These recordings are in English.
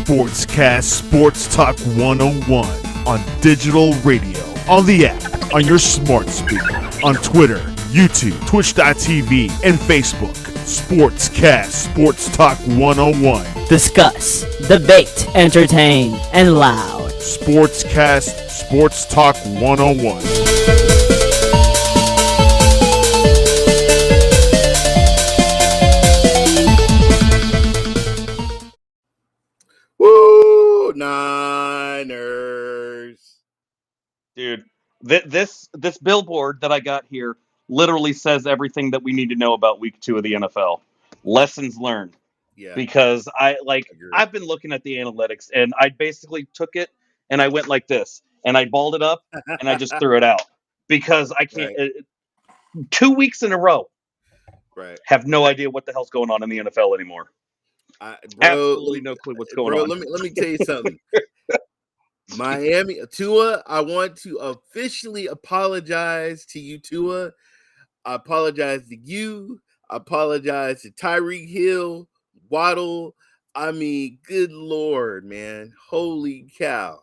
Sportscast Sports Talk 101 on digital radio, on the app, on your smart speaker, on Twitter, YouTube, Twitch.tv, and Facebook. Sportscast Sports Talk 101. Discuss, debate, entertain, and loud. Sportscast Sports Talk 101. Woo, Niners. Dude, this billboard that I got here literally says everything that we need to know about week 2 of the NFL. Lessons learned. Yeah. Because I've been looking at the analytics, and I basically took it and I went like this, and I balled it up and I just threw it out because I can't. Right. 2 weeks in a row, Right. have no idea what the hell's going on in the NFL anymore. Absolutely no clue what's going on. Let me tell you something. Miami, Tua, I want to officially apologize to you, Tua. I apologize to you. I apologize to Tyreek Hill, Waddle. I mean, good Lord, man. Holy cow.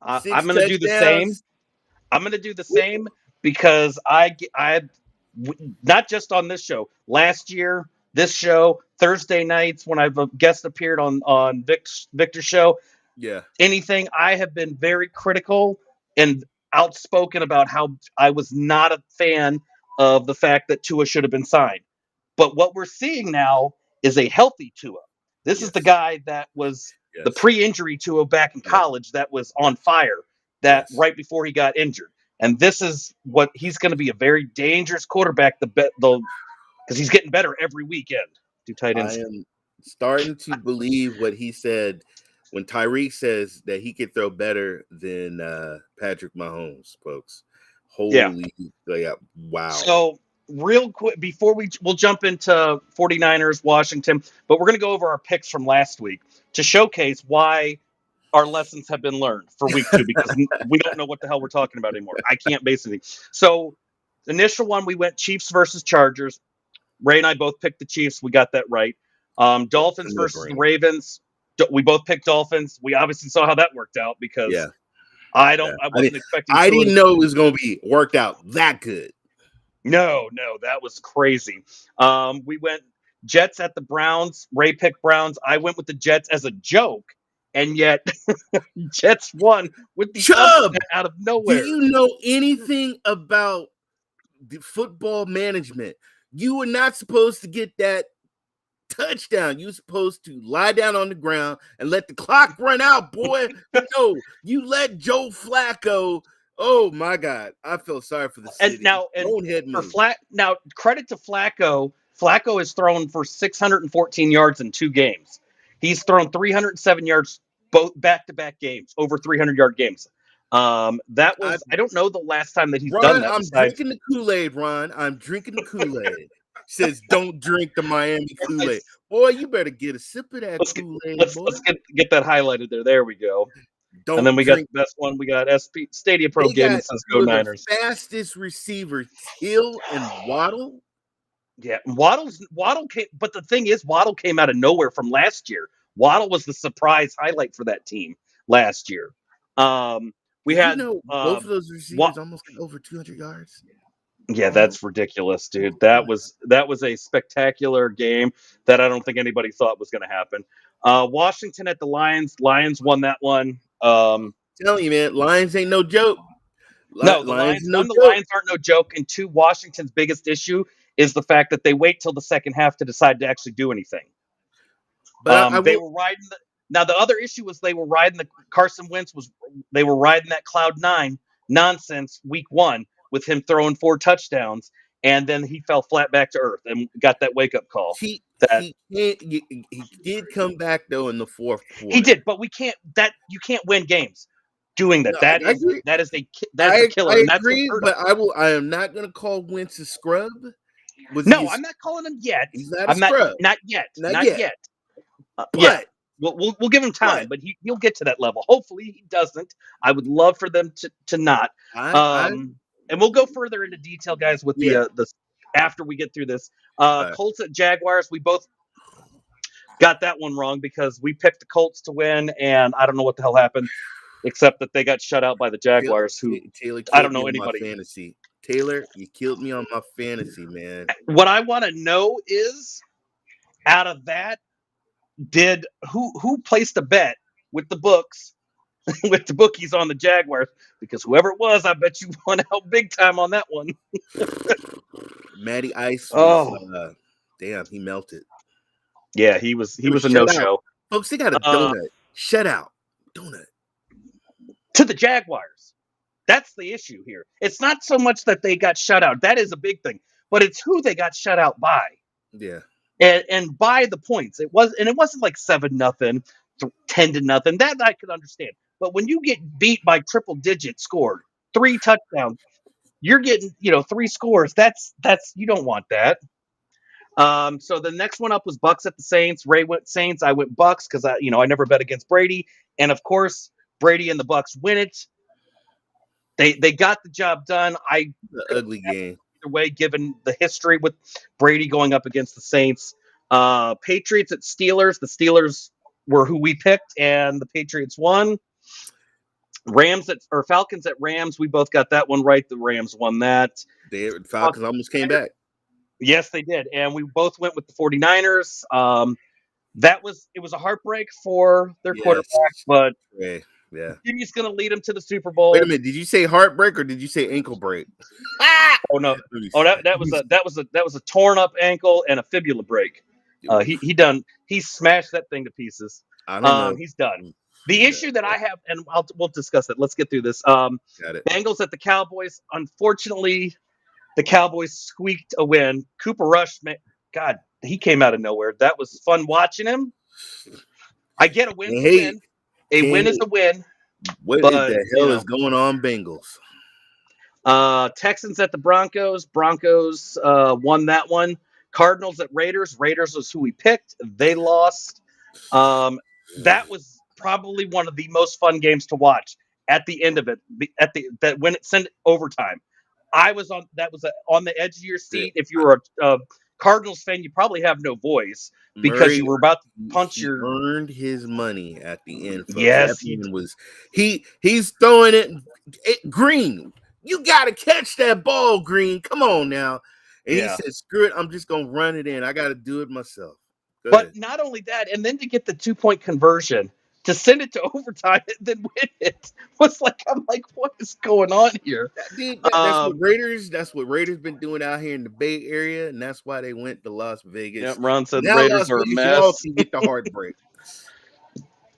I'm going to do the same. I'm going to do the same because I not just on this show. Last year, this show, Thursday nights when I've guest appeared on Victor's show. Yeah. Anything, I have been very critical and outspoken about how I was not a fan of the fact that Tua should have been signed. But what we're seeing now is a healthy Tua. This is the guy that was the pre-injury Tua back in college that was on fire right before he got injured. And this is what he's going to be, a very dangerous quarterback because he's getting better every weekend. Do tight ends. I am starting to believe what he said when Tyreek says that he could throw better than Patrick Mahomes, folks. Holy, wow. So real quick, before we'll jump into 49ers, Washington, but we're going to go over our picks from last week to showcase why our lessons have been learned for week 2 because we don't know what the hell we're talking about anymore. I can't basically. So the initial one, we went Chiefs versus Chargers. Ray and I both picked the Chiefs. We got that right. Dolphins versus the Ravens. We both picked Dolphins. We obviously saw how that worked out because I wasn't expecting. I didn't know it was going to be worked out that good. No, that was crazy. We went Jets at the Browns. Ray picked Browns. I went with the Jets as a joke, and yet Jets won with the upset out of nowhere. Do you know anything about the football management? You were not supposed to get that touchdown. You were supposed to lie down on the ground and let the clock run out, boy. No, you let Joe Flacco. Oh my God, I feel sorry for the city. Now, credit to Flacco. Flacco has thrown for 614 yards in 2 games. He's thrown 307 yards both back-to-back games, over 300-yard games. That was I don't know the last time that he's done that. I'm drinking the Kool-Aid, Ron. I'm drinking the Kool-Aid. Says don't drink the Miami Kool-Aid. Boy, you better get a sip of that Kool-Aid. Let's get that highlighted there. There we go. And then we got the best one. We got SP Stadia Pro Gaming says go Niners. The fastest receiver, Hill and Waddle. Yeah, Waddle came, but the thing is, Waddle came out of nowhere from last year. Waddle was the surprise highlight for that team last year. We had both of those receivers almost got over 200 yards. Yeah, that's ridiculous, dude. That was a spectacular game that I don't think anybody thought was going to happen. Washington at the Lions. Lions won that one. Telling you, man, Lions ain't no joke. The Lions aren't no joke. And 2, Washington's biggest issue is the fact that they wait till the second half to decide to actually do anything. But they were riding. Now the other issue was they were riding Carson Wentz they were riding that cloud 9 nonsense week 1 with him throwing 4 touchdowns, and then he fell flat back to earth and got that wake up call. He did come back though in the fourth quarter. He did, but you can't win games doing that. No, that is a killer. I agree, but I am not going to call Wentz a scrub. I'm not calling him yet. He's not a scrub. Not yet. But we'll give him time, but he'll get to that level. Hopefully he doesn't. I would love for them to not. And we'll go further into detail, guys, with the after we get through this. Colts at Jaguars. got that one wrong because we picked the Colts to win, and I don't know what the hell happened, except that they got shut out by the Jaguars, who Taylor I killed don't know me on my anybody. fantasy. Taylor, you killed me on my fantasy, man. What I want to know is, out of that, did who placed a bet with the books, with the bookies on the Jaguars? Because whoever it was, I bet you won out big time on that one. Matty Ice Oh. was damn, he melted. Yeah, he was a shut no-show. Folks, they got a donut. Shut out. Donut. To the Jaguars. That's the issue here. It's not so much that they got shut out. That is a big thing. But it's who they got shut out by. Yeah. And by the points. It wasn't like 7-0, 10-0. That I could understand. But when you get beat by triple digit scored, 3 touchdowns, you're getting, 3 scores. That's you don't want that. So the next one up was Bucks at the Saints. Ray went Saints. I went Bucks because I never bet against Brady. And of course, Brady and the Bucks win it. They got the job done. The ugly game. Either way, given the history with Brady going up against the Saints. Patriots at Steelers. The Steelers were who we picked, and the Patriots won. Falcons at Rams. We both got that one right. The Rams won that. The Falcons almost came back. Yes, they did. And we both went with the 49ers. It was a heartbreak for their quarterback, but yeah. Jimmy's going to lead them to the Super Bowl. Wait a minute, did you say heartbreak or did you say ankle break? Oh no. Oh, that was a torn up ankle and a fibula break. He smashed that thing to pieces. I don't know. He's done. The issue that I have, and we'll discuss it. Let's get through this. Got it. Bengals at the Cowboys. Unfortunately, the Cowboys squeaked a win. Cooper Rush, man, God, he came out of nowhere. That was fun watching him. I get a win. A win is a win. What the hell is going on, Bengals? Texans at the Broncos. Broncos won that one. Cardinals at Raiders. Raiders was who we picked. They lost. That was probably one of the most fun games to watch. At the end of it, when it sent overtime, I was on the edge of your seat. If you were a Cardinals fan, you probably have no voice because you were about to punch he your. Earned his money at the end. Folks. Yes, he's throwing it. Green, you got to catch that ball, Green. Come on now. And he said, "Screw it, I'm just gonna run it in. I got to do it myself." But not only that, and then to get the 2-point conversion, to send it to overtime and then win it was like, I'm like, what is going on here? That's what Raiders been doing out here in the Bay Area, and that's why they went to Las Vegas. Yep, Ron said the Raiders are a mess. Y'all can get the heartbreak.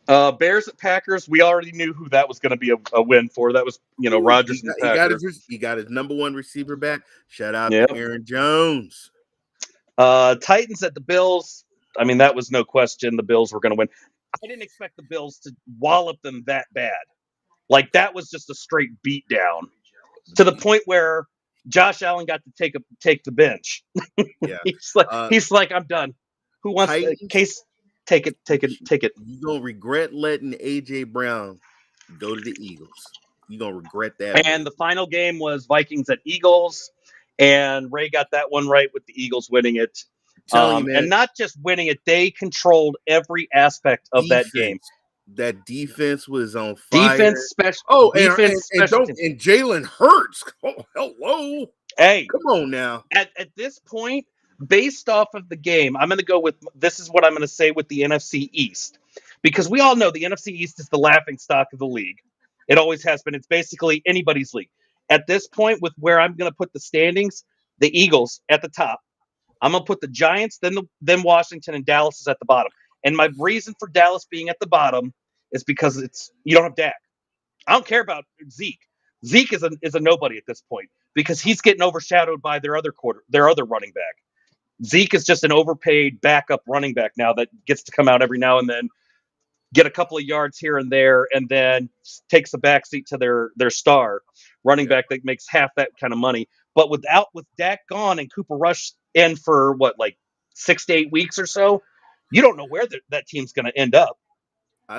Bears at Packers. We already knew who that was going to be a win for. That was, Rodgers and Packers. He got his number one receiver back. Shout out to Aaron Jones. Titans at the Bills. I mean, that was no question. The Bills were going to win. I didn't expect the Bills to wallop them that bad. Like, that was just a straight beat down to the point where Josh Allen got to take the bench. Yeah. he's like, I'm done. Who wants to take it? You're going to regret letting A.J. Brown go to the Eagles. You're going to regret that. And the final game was Vikings at Eagles, and Ray got that one right with the Eagles winning it. And not just winning it, they controlled every aspect of that game. That defense was on fire. And Jalen Hurts. Oh, hello. Hey, come on now. At this point, based off of the game, I'm going to go with this is what I'm going to say with the NFC East, because we all know the NFC East is the laughingstock of the league. It always has been. It's basically anybody's league. At this point, with where I'm going to put the standings, the Eagles at the top. I'm going to put the Giants, then Washington, and Dallas is at the bottom. And my reason for Dallas being at the bottom is because you don't have Dak. I don't care about Zeke. Zeke is a nobody at this point because he's getting overshadowed by their other running back. Zeke is just an overpaid backup running back now that gets to come out every now and then, get a couple of yards here and there, and then takes a backseat to their star running back that makes half that kind of money. But with Dak gone and Cooper Rush in for 6 to 8 weeks or so, you don't know where that team's going to end up.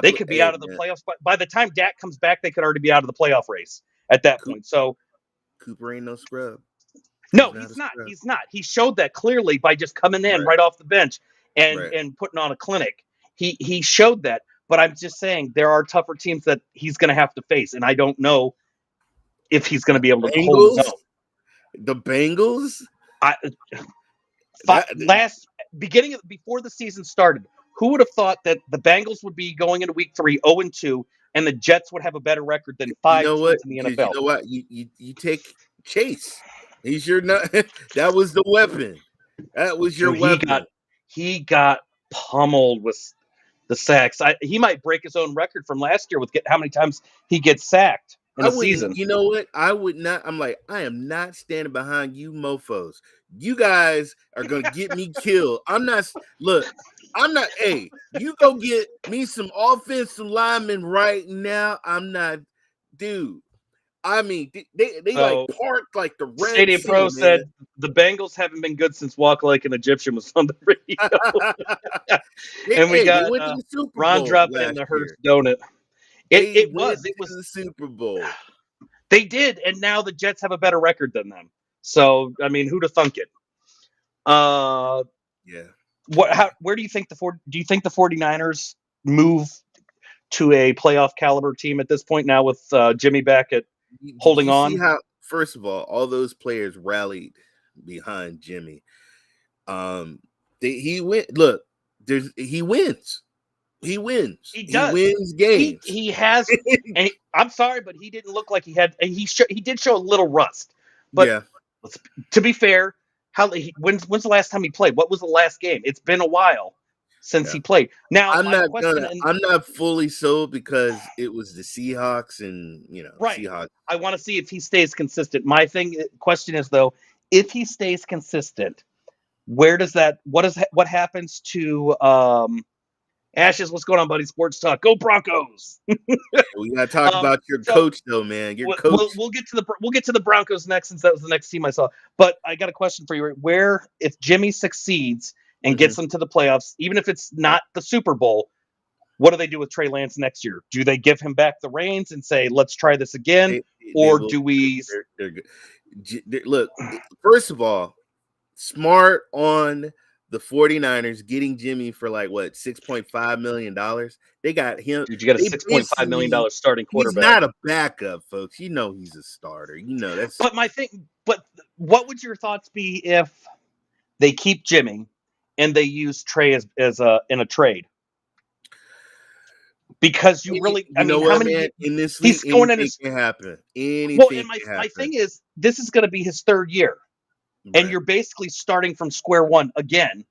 They could be out of the playoffs. By the time Dak comes back, they could already be out of the playoff race at that point. So Cooper ain't no scrub. No, he's not. He's not. He showed that clearly by just coming in right off the bench. and Right. and putting on a clinic. He showed that, but I'm just saying there are tougher teams that he's going to have to face, and I don't know if he's going to be able to hold his Bengals, own. the Bengals. I, That, before the season started, who would have thought that the Bengals would be going into week 3 0-2, and the Jets would have a better record than you 5 know teams what? in the Because NFL? you know what? You take Chase. He's your nut. That was the weapon. That was your Dude, weapon. he got pummeled with the sacks. He might break his own record from last year with how many times he gets sacked in a season. You know what? I would not. I'm like, I am not standing behind you mofos. You guys are going to get me killed. I'm not. Look, I'm not. Hey, you go get me some offensive linemen right now. I'm not. Dude, I mean, they So, like parked like the Red Stadium Sea, Pro man. said the Bengals haven't been good since Walk Like an Egyptian was on the radio. And we got they went to the Super Ron Bowl dropping in last the year. Hurst donut. They It went was to the Super Bowl. They did, and now the Jets have a better record than them. So, I mean, who'd have thunk it? Yeah. Where do you think do you think the 49ers move to a playoff caliber team at this point now with Jimmy back at holding Did you on? see how, first of all those players rallied behind Jimmy. He went. Look, he wins. He wins. He does. He wins games. He has. And I'm sorry, but he didn't look like he had. He did show a little rust. But yeah. To be fair, when's the last time he played? What was the last game? It's been a while since he played. Now I'm not fully sold because it was the Seahawks and right. Seahawks. I want to see if he stays consistent. My question is though, if he stays consistent, what happens to Ashes? What's going on, buddy? Sports Talk. Go Broncos. We gotta talk about your coach though, man. Your coach. We'll get to the Broncos next, since that was the next team I saw. But I got a question for you. Where, if Jimmy succeeds and gets them to the playoffs, even if it's not the Super Bowl, what do they do with Trey Lance next year? Do they give him back the reins and say, let's try this again? Do we? They're good. Look, first of all, smart on the 49ers getting Jimmy for like what, $6.5 million. They got him. Dude, you got a $6.5 million starting quarterback. He's not a backup, folks. You know he's a starter. That's. But what would your thoughts be if they keep Jimmy and they use Trey as in a trade? Because man, in this league, anything can happen. My thing is, this is going to be his third year. Right. And you're basically starting from square one again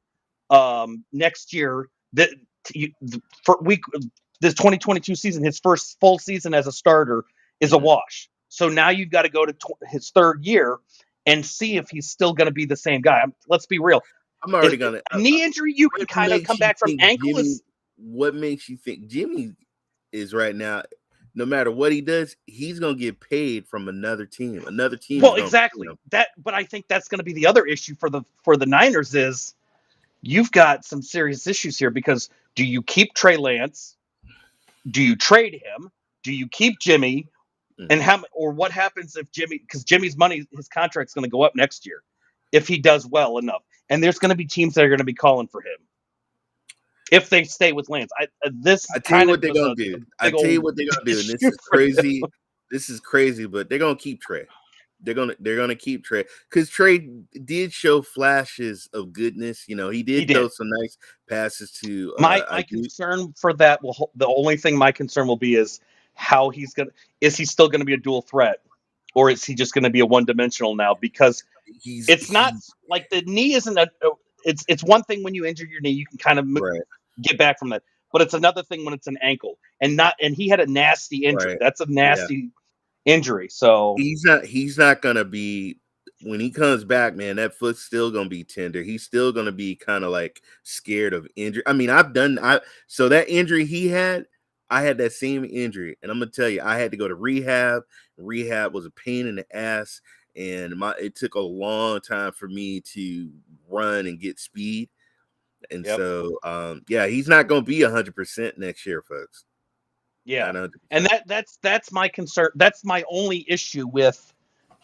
next year. This 2022 season, his first full season as a starter is a wash. So now you've got to go to his third year and see if he's still going to be the same guy. Let's be real. I'm already going to knee injury. You can kind of come back from ankle. What makes you think Jimmy is right now? No matter what he does, he's gonna get paid from another team. Well, exactly that, but I think that's going to be the other issue for the Niners is you've got some serious issues here, because do you keep Trey Lance? Do you trade him? Do you keep Jimmy? And what happens if because Jimmy's money, his contract's going to go up next year if he does well enough, and there's going to be teams that are going to be calling for him if they stay with Lance. I tell you what they're gonna do. And this is crazy. This is crazy, but they're gonna keep Trey. They're gonna keep Trey, because Trey did show flashes of goodness. He did throw some nice passes to. My concern for that the only thing my concern will be is how is he still gonna be a dual threat, or is he just gonna be a one-dimensional now? Because it's not like the knee isn't it's one thing when you injure your knee, you can kind of get back from that. But it's another thing when it's an ankle, and he had a nasty injury. Right. That's a nasty injury. So he's not gonna be, when he comes back, man, that foot's still gonna be tender. He's still gonna be kind of like scared of injury. I mean, so that injury he had, I had that same injury, and I'm gonna tell you, I had to go to rehab. Rehab was a pain in the ass, and it took a long time for me to run and get speed. And so, he's not going to be 100% next year, folks. Yeah, and that's my concern. That's my only issue with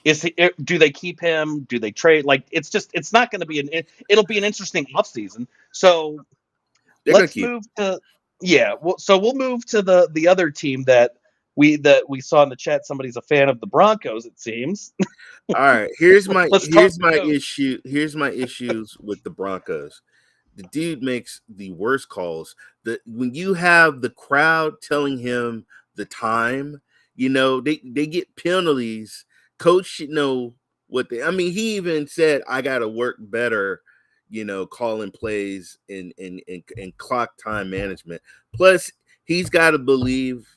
Do they keep him? Do they trade? Like, it's not going to be it'll be an interesting offseason. So They're gonna let's keep. move to we'll move to the other team that we saw in the chat. Somebody's a fan of the Broncos, it seems. All right, here's my Let's talk issue. Here's my issues with the Broncos. The dude makes the worst calls. When you have the crowd telling him the time, they get penalties. Coach should know what I mean, he even said, I gotta work better, calling plays and clock time management. Plus, he's got to believe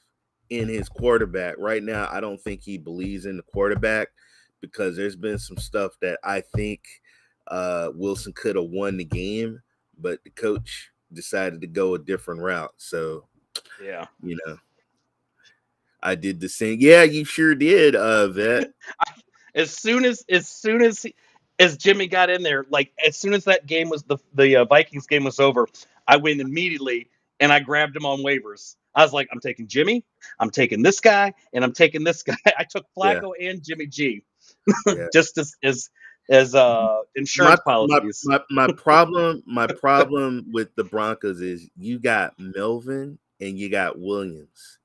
in his quarterback. Right now, I don't think he believes in the quarterback because there's been some stuff that I think Wilson could have won the game, but the coach decided to go a different route. So, yeah, I did the same. Yeah, you sure did, Vet. As soon as Jimmy got in there, like as soon as that game was the Vikings game was over, I went immediately and I grabbed him on waivers. I was like, I'm taking Jimmy, I'm taking this guy, and I'm taking this guy. I took Flacco and Jimmy G, just as insurance policies. My problem with the Broncos is you got Melvin and you got Williams.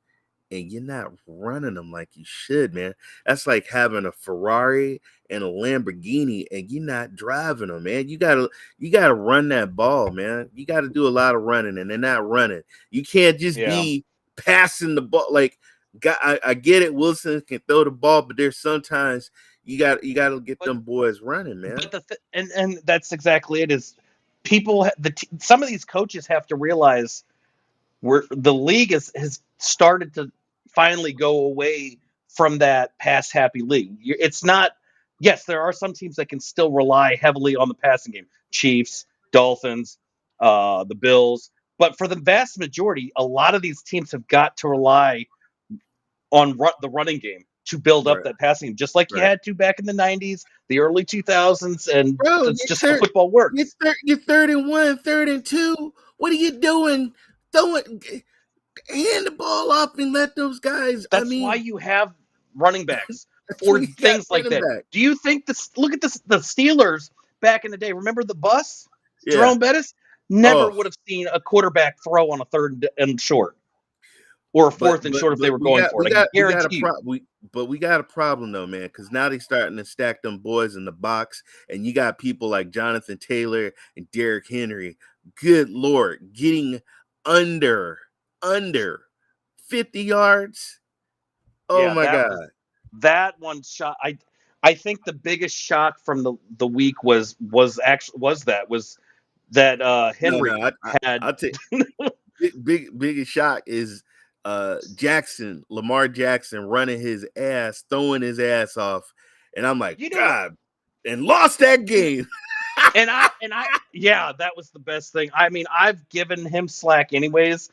And you're not running them like you should, man. That's like having a Ferrari and a Lamborghini, and you're not driving them, man. You gotta run that ball, man. You got to do a lot of running, and they're not running. You can't just be passing the ball. Like, I get it. Wilson can throw the ball, but there's sometimes you got to get them boys running, man. But and that's exactly it. Is people some of these coaches have to realize where the league has started to finally go away from that pass happy league. It's not. Yes, there are some teams that can still rely heavily on the passing game. Chiefs, Dolphins, the Bills. But for the vast majority, a lot of these teams have got to rely on the running game to build up that passing game, just like you had to back in the 90s, the early 2000s, and it's just how football works. You're 31, 32. What are you doing? Hand the ball up and let those guys. That's why you have running backs for things like that. Do you think look at the Steelers back in the day? Remember the bus? Yeah. Jerome Bettis never would have seen a quarterback throw on a third and short or a fourth and short if they were going for it. I guarantee you. But we got a problem though, man, because now they're starting to stack them boys in the box, and you got people like Jonathan Taylor and Derrick Henry. Good Lord, getting under 50 yards. Oh my God. That one shot. I think the biggest shock from the week was that Henry had. I'll take biggest shock is Lamar Jackson running his ass, throwing his ass off, and I'm like, God, and lost that game. and I that was the best thing. I mean, I've given him slack anyways,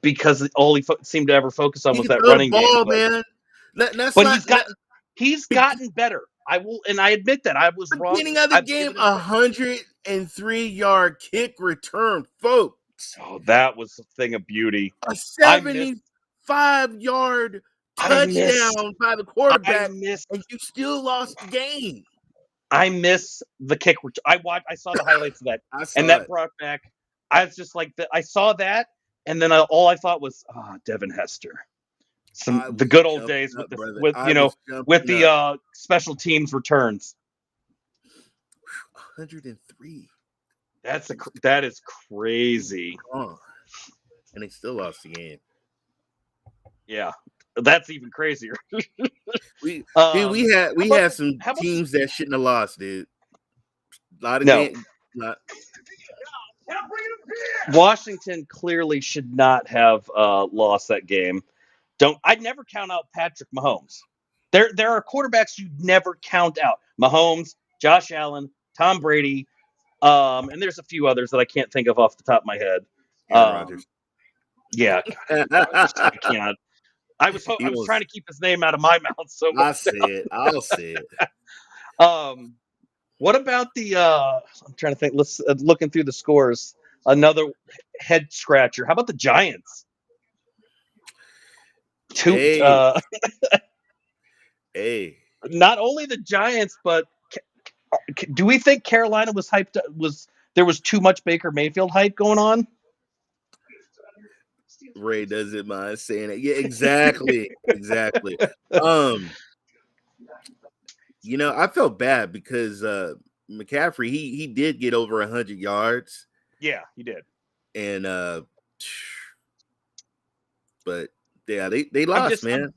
because all he seemed to ever focus on was that running ball, game. Man. He's gotten better. I will, and I admit that I was wrong. Beginning of the game, 103-yard kick return, folks. Oh, that was a thing of beauty. A 75-yard touchdown by the quarterback, and you still lost the game. I miss the kick. I saw the highlights of that, and that brought back. I was just like, I saw that. And then all I thought was, Devin Hester, the good old days with the special teams returns. 103. That is crazy. And they still lost the game. Yeah, that's even crazier. we had some teams that shouldn't have lost, dude. A lot of games. Washington clearly should not have lost that game. I'd never count out Patrick Mahomes. There are quarterbacks you'd never count out. Mahomes, Josh Allen, Tom Brady, and there's a few others that I can't think of off the top of my head. Rodgers. Yeah, I can't. I was trying to keep his name out of my mouth. So I'll say it. What about the? I'm trying to think. Let's looking through the scores. Another head scratcher. How about the Giants? Hey, not only the Giants, but do we think Carolina was hyped? There was too much Baker Mayfield hype going on? Ray doesn't mind saying it. Yeah, exactly. Exactly. I felt bad because McCaffrey, he did get over 100 yards. Yeah, he did. And but yeah, they lost, man.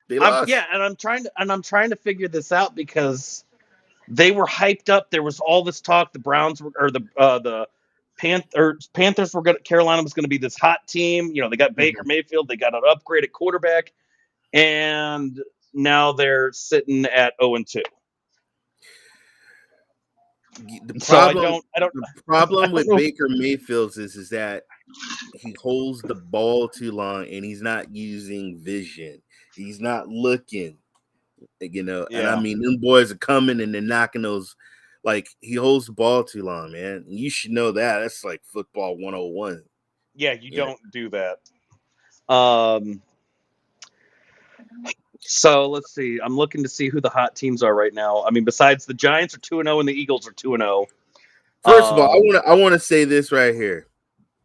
They lost. Yeah, and I'm trying to figure this out because they were hyped up. There was all this talk. The Browns or the Panthers were Carolina was going to be this hot team. They got Baker Mayfield. They got an upgraded quarterback, and now they're sitting at 0-2. The problem with Baker Mayfield is that he holds the ball too long and he's not using vision. He's not looking, And I mean, them boys are coming and they're knocking those. Like, he holds the ball too long, man. You should know that. That's like football 101. Yeah, you don't do that. So let's see. I'm looking to see who the hot teams are right now. I mean, besides the Giants are 2-0 and the Eagles are 2-0. First of all, I want to say this right here.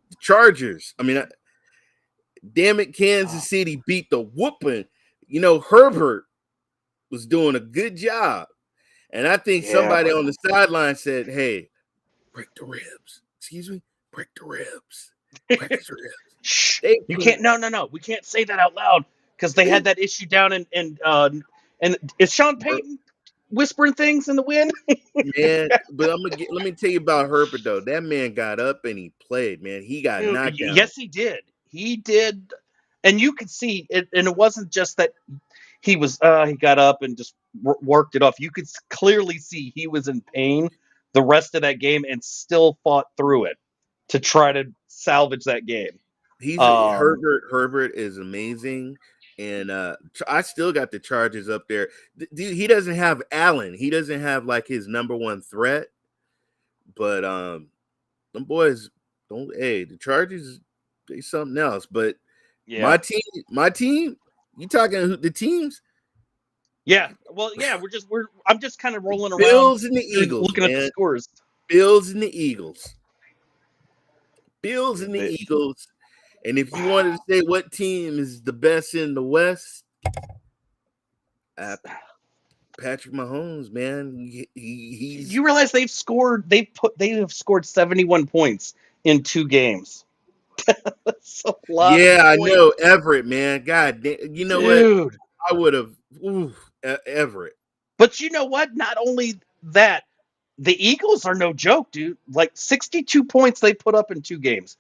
The Chargers. I mean, damn it, Kansas City beat the whooping. Herbert was doing a good job. And I think somebody on the sideline said, "Hey, break the ribs." Excuse me? Break the ribs. Break the ribs. Shh. You can't. No. We can't say that out loud because they had that issue down and is Sean Payton whispering things in the wind? Man, but let me tell you about Herbert though. That man got up and he played, man. He got knocked down. Yes, he did. He did, and you could see it. And it wasn't just that he was. He got up and just worked it off. You could clearly see he was in pain the rest of that game and still fought through it to try to salvage that game. Herbert is amazing. And I still got the Chargers up there. Dude, he doesn't have Allen. He doesn't have like his number one threat. But them boys the Chargers, they something else. But my team, you talking the teams? Yeah. Well, yeah, I'm just kind of rolling around. Bills and the Eagles. Looking at the scores. Bills and the Eagles. Eagles. And if you wanted to say what team is the best in the West, Patrick Mahomes, man. He's. You realize they have scored 71 points in 2 games. That's a lot. Yeah, I know. Everett, man. God damn. You know what? I would have. Everett. But you know what? Not only that, the Eagles are no joke, dude. Like 62 points they put up in 2 games.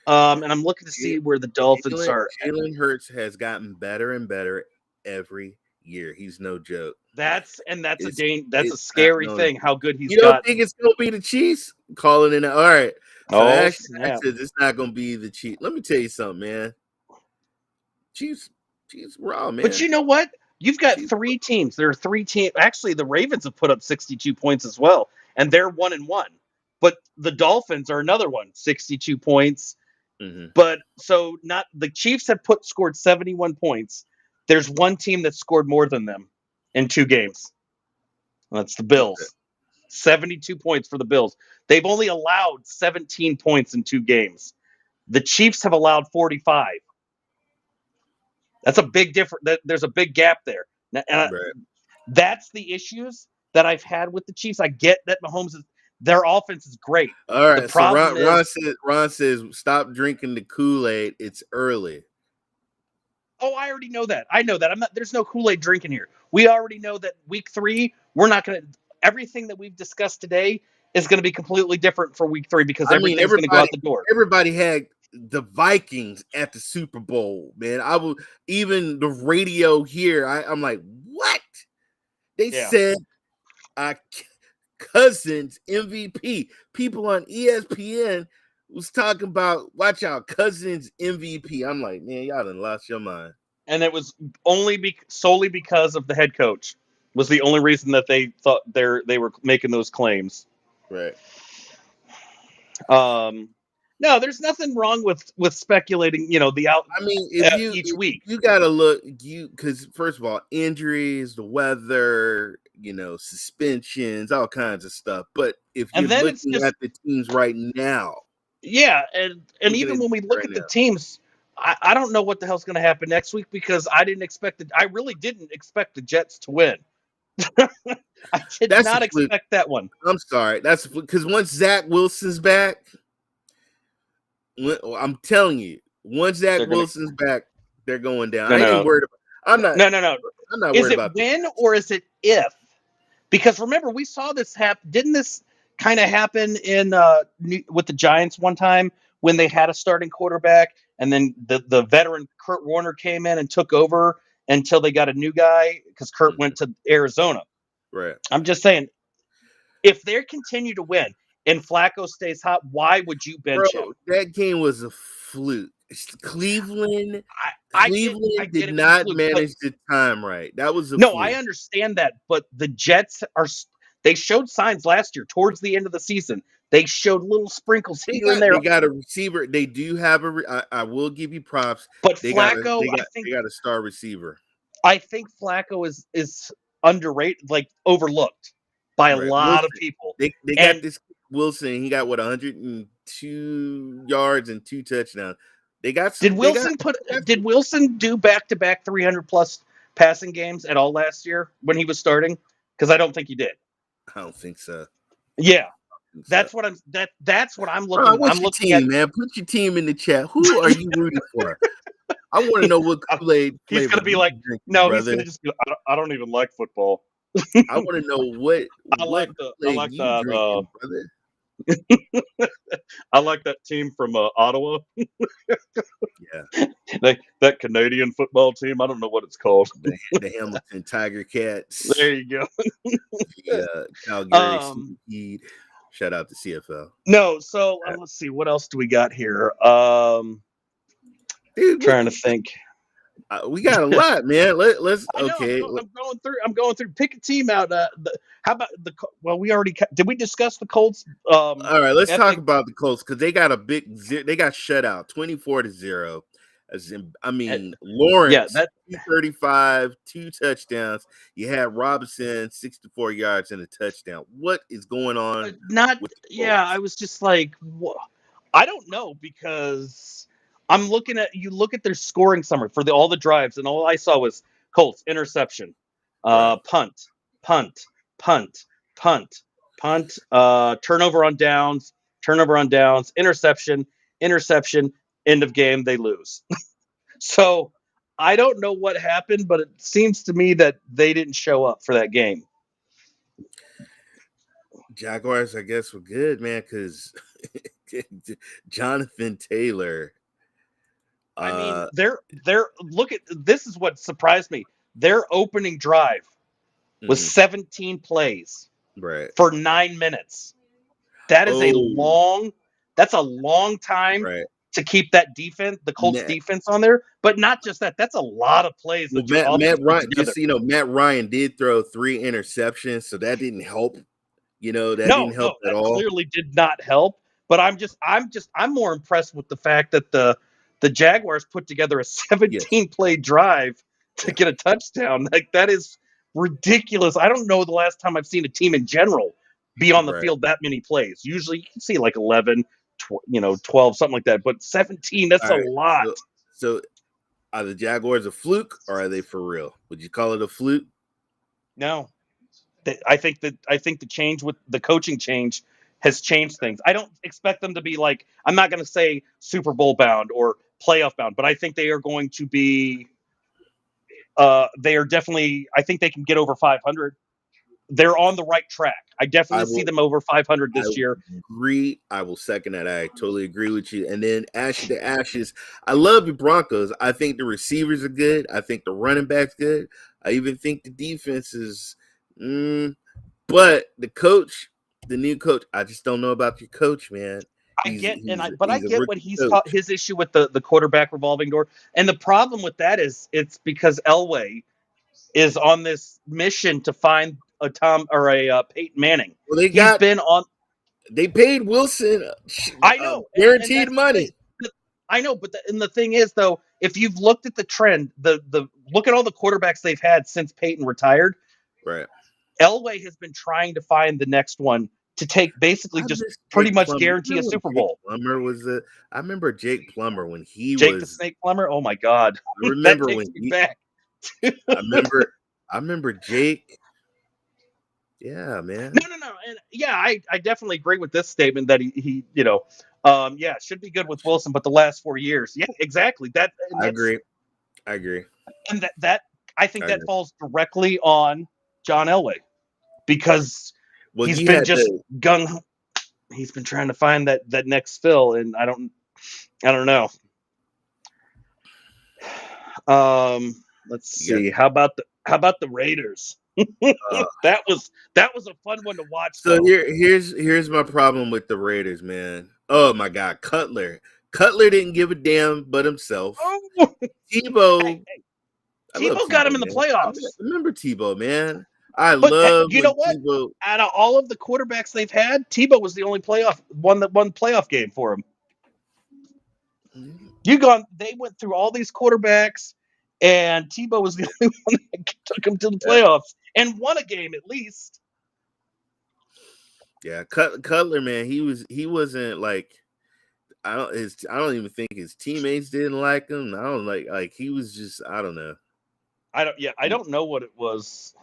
And I'm looking to see where the Dolphins are. Jalen Hurts has gotten better and better every year. He's no joke. That's a scary thing. How good he's. You don't think it's gonna be the Chiefs calling in? All right. So I said it's not gonna be the Chiefs. Let me tell you something, man. Chiefs raw, man. But you know what? You've got 3 teams. There are 3 teams. Actually, the Ravens have put up 62 points as well, and they're 1-1. But the Dolphins are another one, 62 points. Mm-hmm. But so not the Chiefs have scored 71 points. There's one team that scored more than them in 2 games. That's the Bills. Okay. 72 points for the Bills. They've only allowed 17 points in 2 games. The Chiefs have allowed 45. That's a big difference. There's a big gap there. And that's the issues that I've had with the Chiefs. I get that Mahomes their offense is great. All right. So Ron says, stop drinking the Kool-Aid. It's early. Oh, I already know that. I know that. There's no Kool-Aid drinking here. We already know that week 3, we're not going to. Everything that we've discussed today is going to be completely different for week 3 because everything's going to go out the door. Everybody had the Vikings at the Super Bowl, man. Even the radio here. I'm like, what? They said, Cousins MVP. People on ESPN was talking about, watch out, Cousins MVP. I'm like, man, y'all done lost your mind. And it was solely because of the head coach was the only reason that they thought they were making those claims. Right. No, there's nothing wrong with speculating. The out I mean, each week. you gotta look because first of all, injuries, the weather, suspensions, all kinds of stuff. But if And you're then it's looking just at the teams right now, yeah, and looking even at when we look right at the now, teams, I don't know what the hell's going to happen next week because I really didn't expect the Jets to win. I did that's a not fluke. expect that one. I'm sorry, that's because once Zach Wilson's back, I'm telling you, once Zach They're gonna Wilson's back, they're going down. no I ain't no even worried about. I'm not. no. I'm not Is worried it about when or is it if? Because remember, we saw this happen. Didn't this kind of happen in with the Giants one time when they had a starting quarterback and then the veteran Kurt Warner came in and took over until they got a new guy because Kurt went to Arizona. right. I'm just saying, if they continue to win and Flacco stays hot, why would you bench him? That game was a fluke. Cleveland I get did it was a not fluke, manage the time right. That was a no, fluke. I understand that, but the Jets they showed signs last year towards the end of the season. They showed little sprinkles here and there. They got a receiver. They do have I will give you props. But They Flacco, they got a star receiver. I think Flacco is underrated, like overlooked by a lot of people. They got this Wilson. He got 102 yards and 2 touchdowns. They got some, Did Wilson do back-to-back 300 plus passing games at all last year when he was starting? Because I don't think he did. I don't think so. Yeah. That's what I'm looking. What's I'm your looking team, at. man. Put your team in the chat. Who are you rooting for? I want to know what Kool-Aid. He's gonna be like, no, brother. He's gonna just be. I don't even like football. I want to know what. I like that. I like that team from Ottawa. Yeah, that Canadian football team. I don't know what it's called. The Hamilton Tiger Cats. There you go. Calgary. Shout out to CFL. No, so let's see. What else do we got here? Dude, trying to think. We got a lot, man. Let's. Okay. I'm going through. Pick a team out. How about the? Well, we already did. We discuss the Colts. All right, let's talk about the Colts because they got they got shut out 24-0. Lawrence, 35, 2 touchdowns. You had Robinson 64 yards and a touchdown. What is going on? I was just like, I don't know because I'm looking at look at their scoring summary for all the drives, and all I saw was Colts interception, punt, turnover on downs, interception, end of game, they lose. So I don't know what happened, but it seems to me that they didn't show up for that game. Jaguars, I guess, were good, man, because Jonathan Taylor. I mean, they're look at this is what surprised me. Their opening drive was 17 plays for 9 minutes. That is that's a long time to keep that defense, the Colts defense on there. But not just that, that's a lot of plays. Matt Ryan, just so you know, Matt Ryan did throw 3 interceptions, so that didn't help. Didn't help at all. Clearly did not help. But I'm more impressed with the fact that the Jaguars put together a 17-play drive to get a touchdown. Like, that is ridiculous. I don't know the last time I've seen a team in general be on the field that many plays. Usually you can see like 11, 12, something like that. But 17, that's a lot. So are the Jaguars a fluke or are they for real? Would you call it a fluke? No. I think the change with the coaching change has changed things. I don't expect them to be like, I'm not going to say Super Bowl bound or playoff bound, but I think they are going to be, they are definitely, I think they can get over 500. They're on the right track. I definitely see them over 500 this year. Agree. I will second that. I totally agree with you. And then Ashes to Ashes. I love the Broncos. I think the receivers are good. I think the running back's good. I even think the defense is, but the coach, the new coach, I just don't know about your coach, man. I get what he's taught, his issue with the quarterback revolving door. And the problem with that is it's because Elway is on this mission to find a Tom or a Peyton Manning. Well, They paid Wilson I know, guaranteed and money. I know, but the thing is, though, if you've looked at the trend, the look at all the quarterbacks they've had since Peyton retired. Right. Elway has been trying to find the next one to take, basically just pretty much guarantee a Super Bowl. I remember Jake Plummer when he Jake was the Snake Plummer. Oh my God, I remember that when takes me back. I remember Jake. Yeah, man. No, and yeah, I definitely agree with this statement that he yeah, should be good with Wilson, but the last 4 years, yeah, exactly. I agree, and that I think that falls directly on John Elway because he's been just gung. He's been trying to find that next Phil, and I don't know. Let's see. How about the Raiders? That was a fun one to watch. So here's my problem with the Raiders, man. Oh my God, Cutler didn't give a damn but himself. Oh. Tebow, Tebow got him in the playoffs. I remember Tebow, man. You know what? Tebow... Out of all of the quarterbacks they've had, Tebow was the only one that won playoff game for him. They went through all these quarterbacks, and Tebow was the only one that took him to the playoffs and won a game at least. Yeah, Cutler, man, he wasn't like I don't even think his teammates didn't like him. I don't like he was just I don't know. I don't know what it was.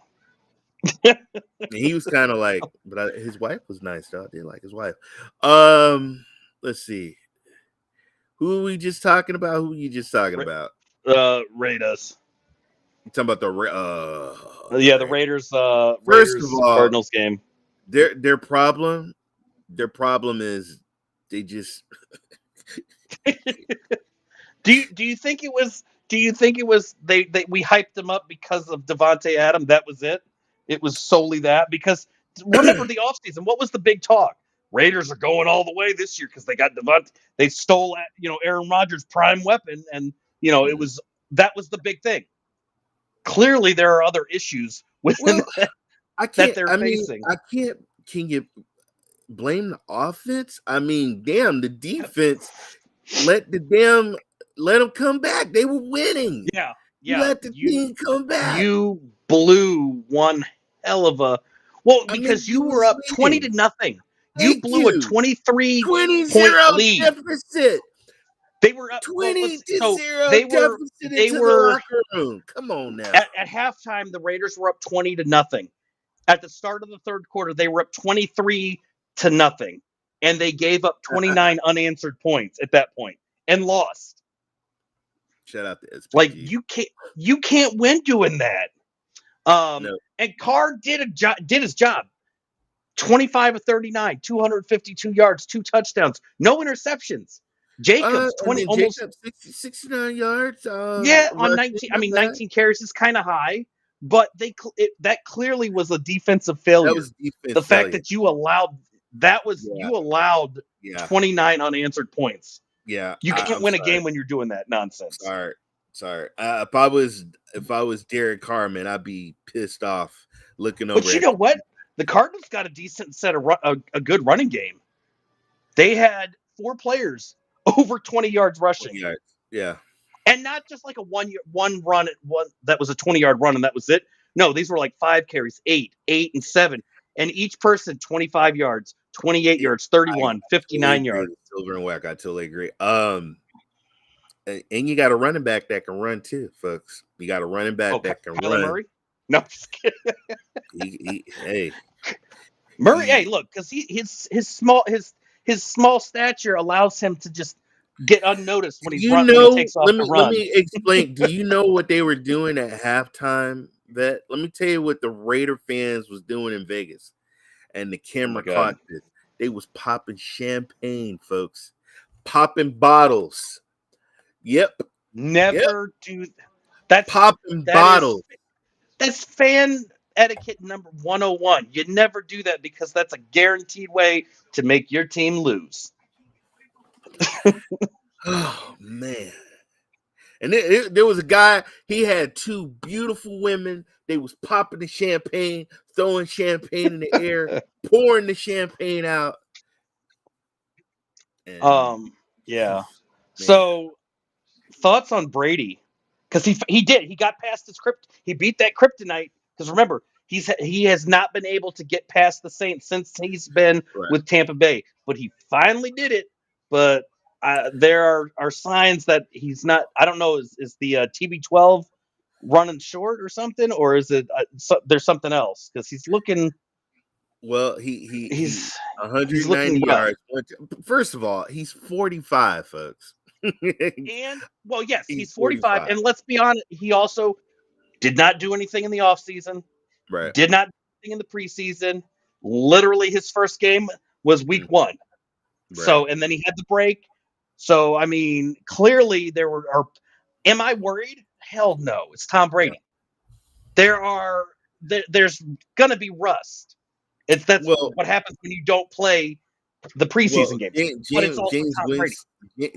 He was kind of like, but his wife was nice, though. I did like his wife. Let's see. Who are we just talking about? Who are you just talking about? Raiders. You talking about the the Raiders. First of all, Cardinals game. Their problem is they just. Do you think it was? We hyped them up because of Devontae Adams? That was it. It was solely that, because remember the offseason, what was the big talk? Raiders are going all the way this year because they got Devontae. They stole Aaron Rodgers' prime weapon, and that was the big thing. Clearly, there are other issues within that they're facing. Can you blame the offense? I mean, damn, the defense let them come back. They were winning. Yeah. Let the team come back. You blew one hell of a because you were up 20-0. You blew a 23-point lead. Deficit. They were up 20-0 deficit into the locker room. Come on now. At halftime, the Raiders were up 20-0. At the start of the third quarter, they were up 23-0, and they gave up 29 unanswered points at that point and lost. Shout out to SPG. Like you can't win doing that. No. And Carr did his job. 25 of 39, 252 yards, 2 touchdowns, no interceptions. Jacobs 69 yards. On 19. 19 carries is kind of high, but that clearly was a defensive failure. That was the fact that you allowed you allowed 29 unanswered points. Yeah, you can't win a game when you're doing that nonsense. Sorry. If I was Derek Carr, man, I'd be pissed off looking over. But you know what? The Cardinals got a decent set of a good running game. They had 4 players over 20 yards rushing. Yeah. And not just like a one run that was a 20-yard run and that was it. No, these were like 5 carries, 8, and 7. And each person 25 yards, 28 yards, 31, 59 yards. Silver and Whack, I totally agree. And you got a running back that can run too, folks. You got a running back that can run. Murray? No, I'm just kidding. Hey. Murray, hey, look, because his small stature allows him to just get unnoticed when he's running. When he takes off the run. Let me explain. Do you know what they were doing at halftime? Let me tell you what the Raider fans was doing in Vegas, and the camera caught this. They was popping champagne, folks, popping bottles. Yep, never do that. Popping bottles. That's fan etiquette number 101. You never do that because that's a guaranteed way to make your team lose. Oh man. And there was a guy, he had 2 beautiful women. They was popping the champagne, throwing champagne in the air, pouring the champagne out. And Yeah. man, So thoughts on Brady? Because he got past his he beat that kryptonite. Because remember, he has not been able to get past the Saints since he's been right. with Tampa Bay, but he finally did it. But there are signs that he's not. I don't know. Is the TB12 running short or something, or is it there's something else? Because he's looking. Well, He's 190 looking rough. yards. First of all, he's 45, folks. And well, yes, He's he's 45. 45. And let's be honest, he also did not do anything in the offseason. Right. Did not do anything in the preseason. Literally, his first game was week 1. Right. So, and then he had the break. So, I mean, clearly am I worried? Hell no. It's Tom Brady. Yeah. There's going to be rust. That's Well, what happens when you don't play the preseason game. But it's also Tom Brady.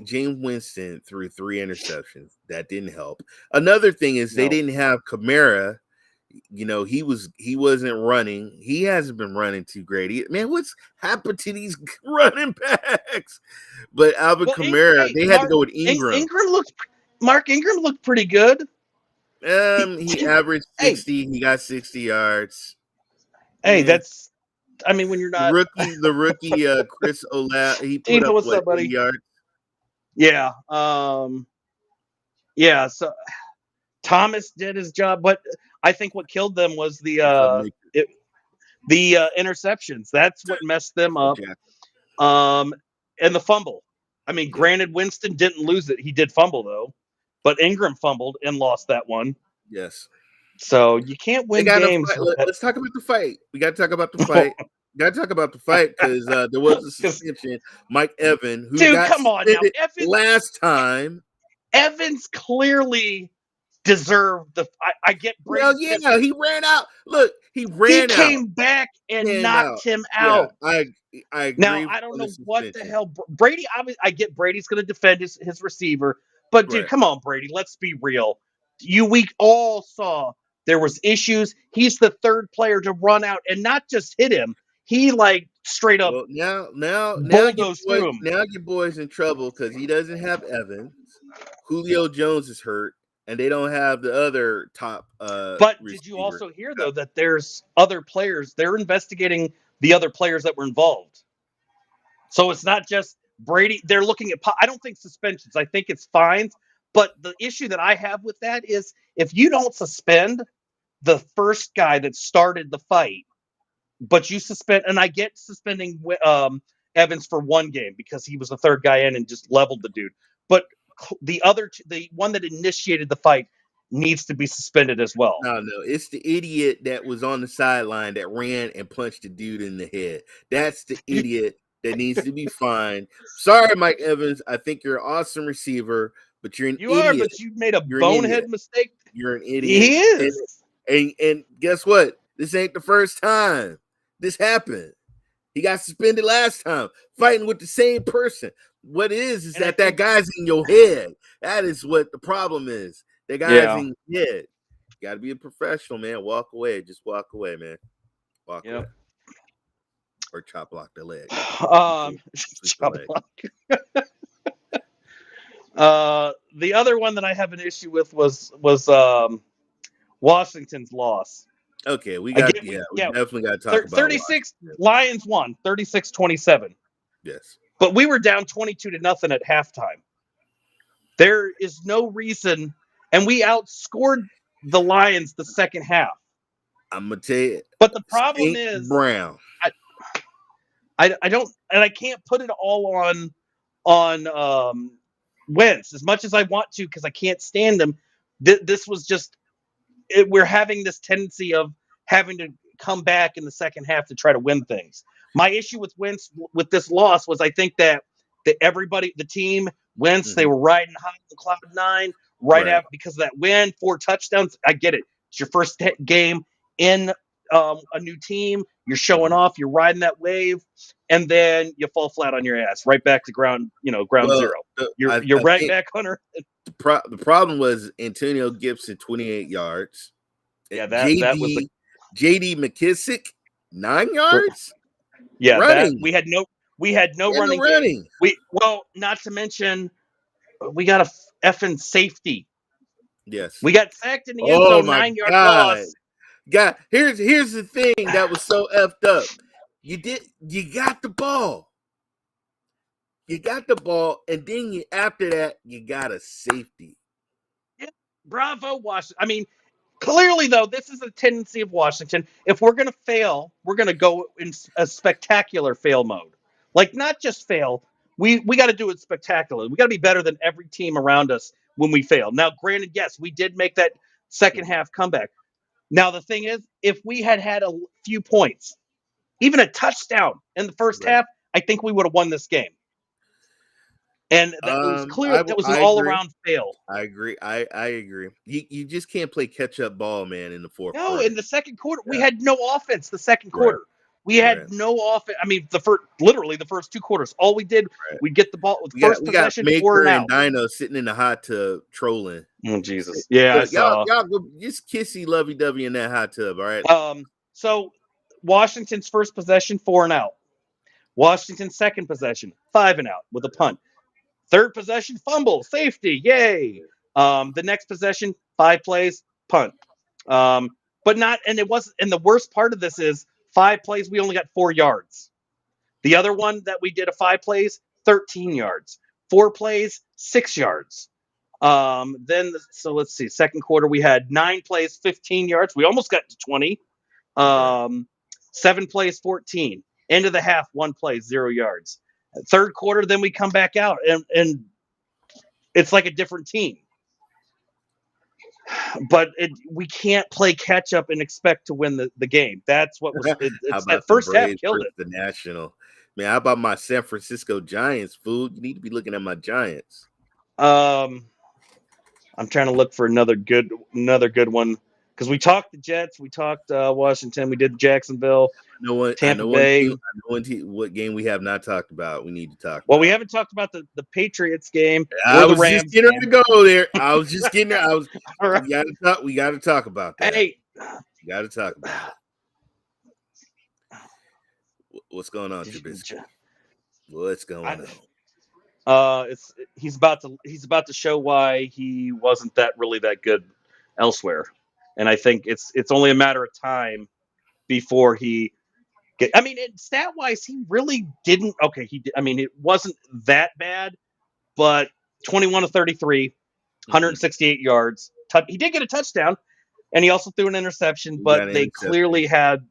James Winston threw 3 interceptions. That didn't help. Another thing is they didn't have Kamara. You know, he wasn't running. He hasn't been running too great. Man, what's happened to these running backs? But Alvin Kamara, they had to go with Ingram. Mark Ingram looked pretty good. He averaged 60. He got 60 yards. Hey, that's. I mean, when you're not the rookie Chris Olave, he put up what's up, buddy? 80 yards. Yeah. Yeah. So Thomas did his job, but I think what killed them was the interceptions. That's what messed them up. And the fumble. I mean, granted, Winston didn't lose it; he did fumble though, but Ingram fumbled and lost that one. Yes. So you can't win games. Let's talk about the fight. We got to talk about the fight. Because there was a suspension. Mike Evans, who got come on now, Evans, last time. Evans clearly deserved the. I get Brady. Well, yeah, he ran out. Look, he came back and knocked him out. Yeah, I agree. Now I don't know what the hell Brady. I get Brady's going to defend his receiver, but dude, come on, Brady. Let's be real. We all saw there was issues. He's the third player to run out and not just hit him. He straight up. Well, now your boy's in trouble because he doesn't have Evans. Julio Jones is hurt, and they don't have the other top. But receiver. Did you also hear though that there's other players? They're investigating the other players that were involved. So it's not just Brady. They're looking at. I don't think suspensions. I think it's fines. But the issue that I have with that is if you don't suspend the first guy that started the fight, but you suspend, and I get suspending Evans for 1 game because he was the third guy in and just leveled the dude. But the one that initiated the fight needs to be suspended as well. No, it's the idiot that was on the sideline that ran and punched the dude in the head. That's the idiot that needs to be fined. Sorry, Mike Evans. I think you're an awesome receiver, but you're an idiot. You are, but you made a bonehead mistake. You're an idiot. He is. And guess what? This ain't the first time this happened. He got suspended last time, fighting with the same person. What is that guy's in your head. That is what the problem is. That guy's in your head. You got to be a professional, man. Walk away. Just walk away, man. Walk away. Or chop block the leg. Chop block. The other one that I have an issue with was Washington's loss. Okay, we definitely got to talk about 36 Lions won 36-27. Yes. But we were down 22-0 at halftime. There is no reason, and we outscored the Lions the second half. I'm gonna tell you. But the problem is Brown. I don't, and I can't put it all on Wentz as much as I want to because I can't stand him. This was just we're having this tendency of having to come back in the second half to try to win things. My issue with Wentz with this loss was I think that everybody, the team, Wentz, they were riding high on cloud 9 right after because of that win, 4 touchdowns. I get it. It's your first game in a new team. You're showing off. You're riding that wave, and then you fall flat on your ass, right back to ground zero. You're right back on her. The problem was Antonio Gibson, 28 yards. Yeah, that was J.D. McKissick, 9 yards. Yeah, we We had no And the running running. game. Not to mention, we got a effing safety. Yes. We got sacked in the end Oh zone, my 9-yard God. loss. God, here's the thing that was so effed up. You got the ball. You got the ball, and then after that, you got a safety. Yeah, bravo, Washington. I mean, clearly, though, this is a tendency of Washington. If we're going to fail, we're going to go in a spectacular fail mode. Like, not just fail. We got to do it spectacular. We got to be better than every team around us when we fail. Now, granted, yes, we did make that second half comeback. Now, the thing is, if we had a few points, even a touchdown in the first half, I think we would have won this game. And that it was clear that was an all-around fail. I agree. I agree. You just can't play catch-up ball, man, in the fourth No, quarter. in the second quarter, we had no offense. The second quarter, we had no offense. I mean, literally the first 2 quarters, all we did, we get the ball with first possession, Maker 4 and and out. Dino sitting in the hot tub trolling. Oh, Jesus. Yeah, I saw. Y'all go just kissy lovey-dovey in that hot tub, all right? So Washington's first possession, 4 and out. Washington's second possession, 5 and out with a punt. Third possession, fumble, safety, yay. The next possession, 5 plays, punt. But not, and it wasn't, and the worst part of this is 5 plays, we only got 4 yards. The other one that we did 5 plays, 13 yards. 4 plays, 6 yards. So let's see, second quarter, we had 9 plays, 15 yards. We almost got to 20. 7 plays, 14. End of the half, 1 play, 0 yards. Third quarter, then we come back out, and it's like a different team. But we can't play catch up and expect to win the game. That's what was. It's that first half killed it. The National, man. How about my San Francisco Giants? Fool, you need to be looking at my Giants. I'm trying to look for another good one. Because we talked the Jets, we talked Washington, we did Jacksonville, Tampa Bay. What game we have not talked about? We need to talk. Well, we haven't talked about the Patriots game. I was just getting ready to go there. I was just getting there. Right. We got to talk about that. Hey, we got to talk about it. What's going on, Trubisky? What's going on? He's about to show why he wasn't really that good elsewhere. And I think it's only a matter of time before he get. I mean, stat wise, he really didn't. Okay, he did. I mean, it wasn't that bad, but 21 of 33, 168 yards. He did get a touchdown, and he also threw an interception. But they clearly had.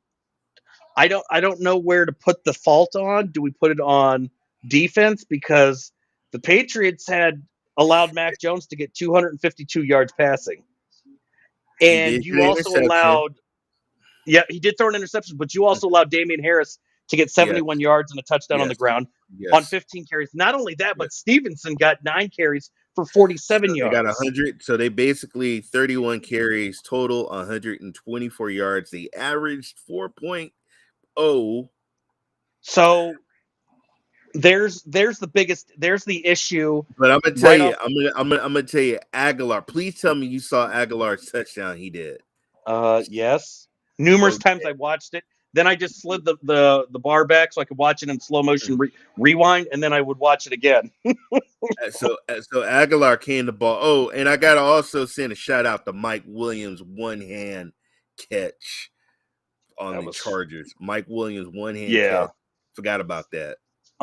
I don't know where to put the fault on. Do we put it on defense, because the Patriots had allowed Mac Jones to get 252 yards passing? And you also allowed, he did throw an interception, but you also allowed Damian Harris to get 71 yards and a touchdown on the ground on 15 carries. Not only that, but Stevenson got 9 carries for 47 yards. They got 100. So they basically 31 carries total, 124 yards. They averaged 4.0. So there's the issue. But I'm gonna tell you, I'm gonna tell you, Aguilar. Please tell me you saw Aguilar's touchdown. He did. Yes, numerous times I watched it. Then I just slid the bar back so I could watch it in slow motion rewind, and then I would watch it again. so Aguilar came the ball. Oh, and I gotta also send a shout out to Mike Williams, one hand catch on the Chargers. Mike Williams, one hand catch. Forgot about that.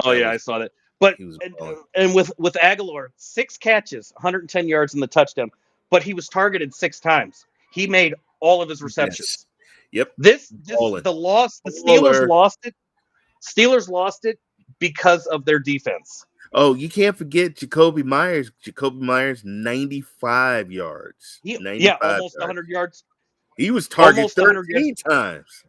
Oh, I saw that. But and with Aguilar, 6 catches, 110 yards in the touchdown, but he was targeted 6 times. He made all of his receptions. Yep. The Steelers lost it. Steelers lost it because of their defense. Oh, you can't forget Jacoby Myers. 95 yards. Almost 100 yards. He was targeted 13 times.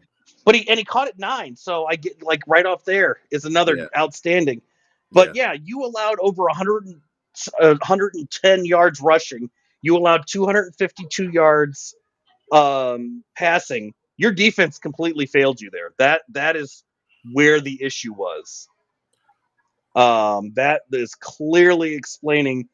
But he caught it 9, so I get right off there is another outstanding. But you allowed over 110 yards rushing. You allowed 252 yards passing. Your defense completely failed you there. That is where the issue was. That is clearly explaining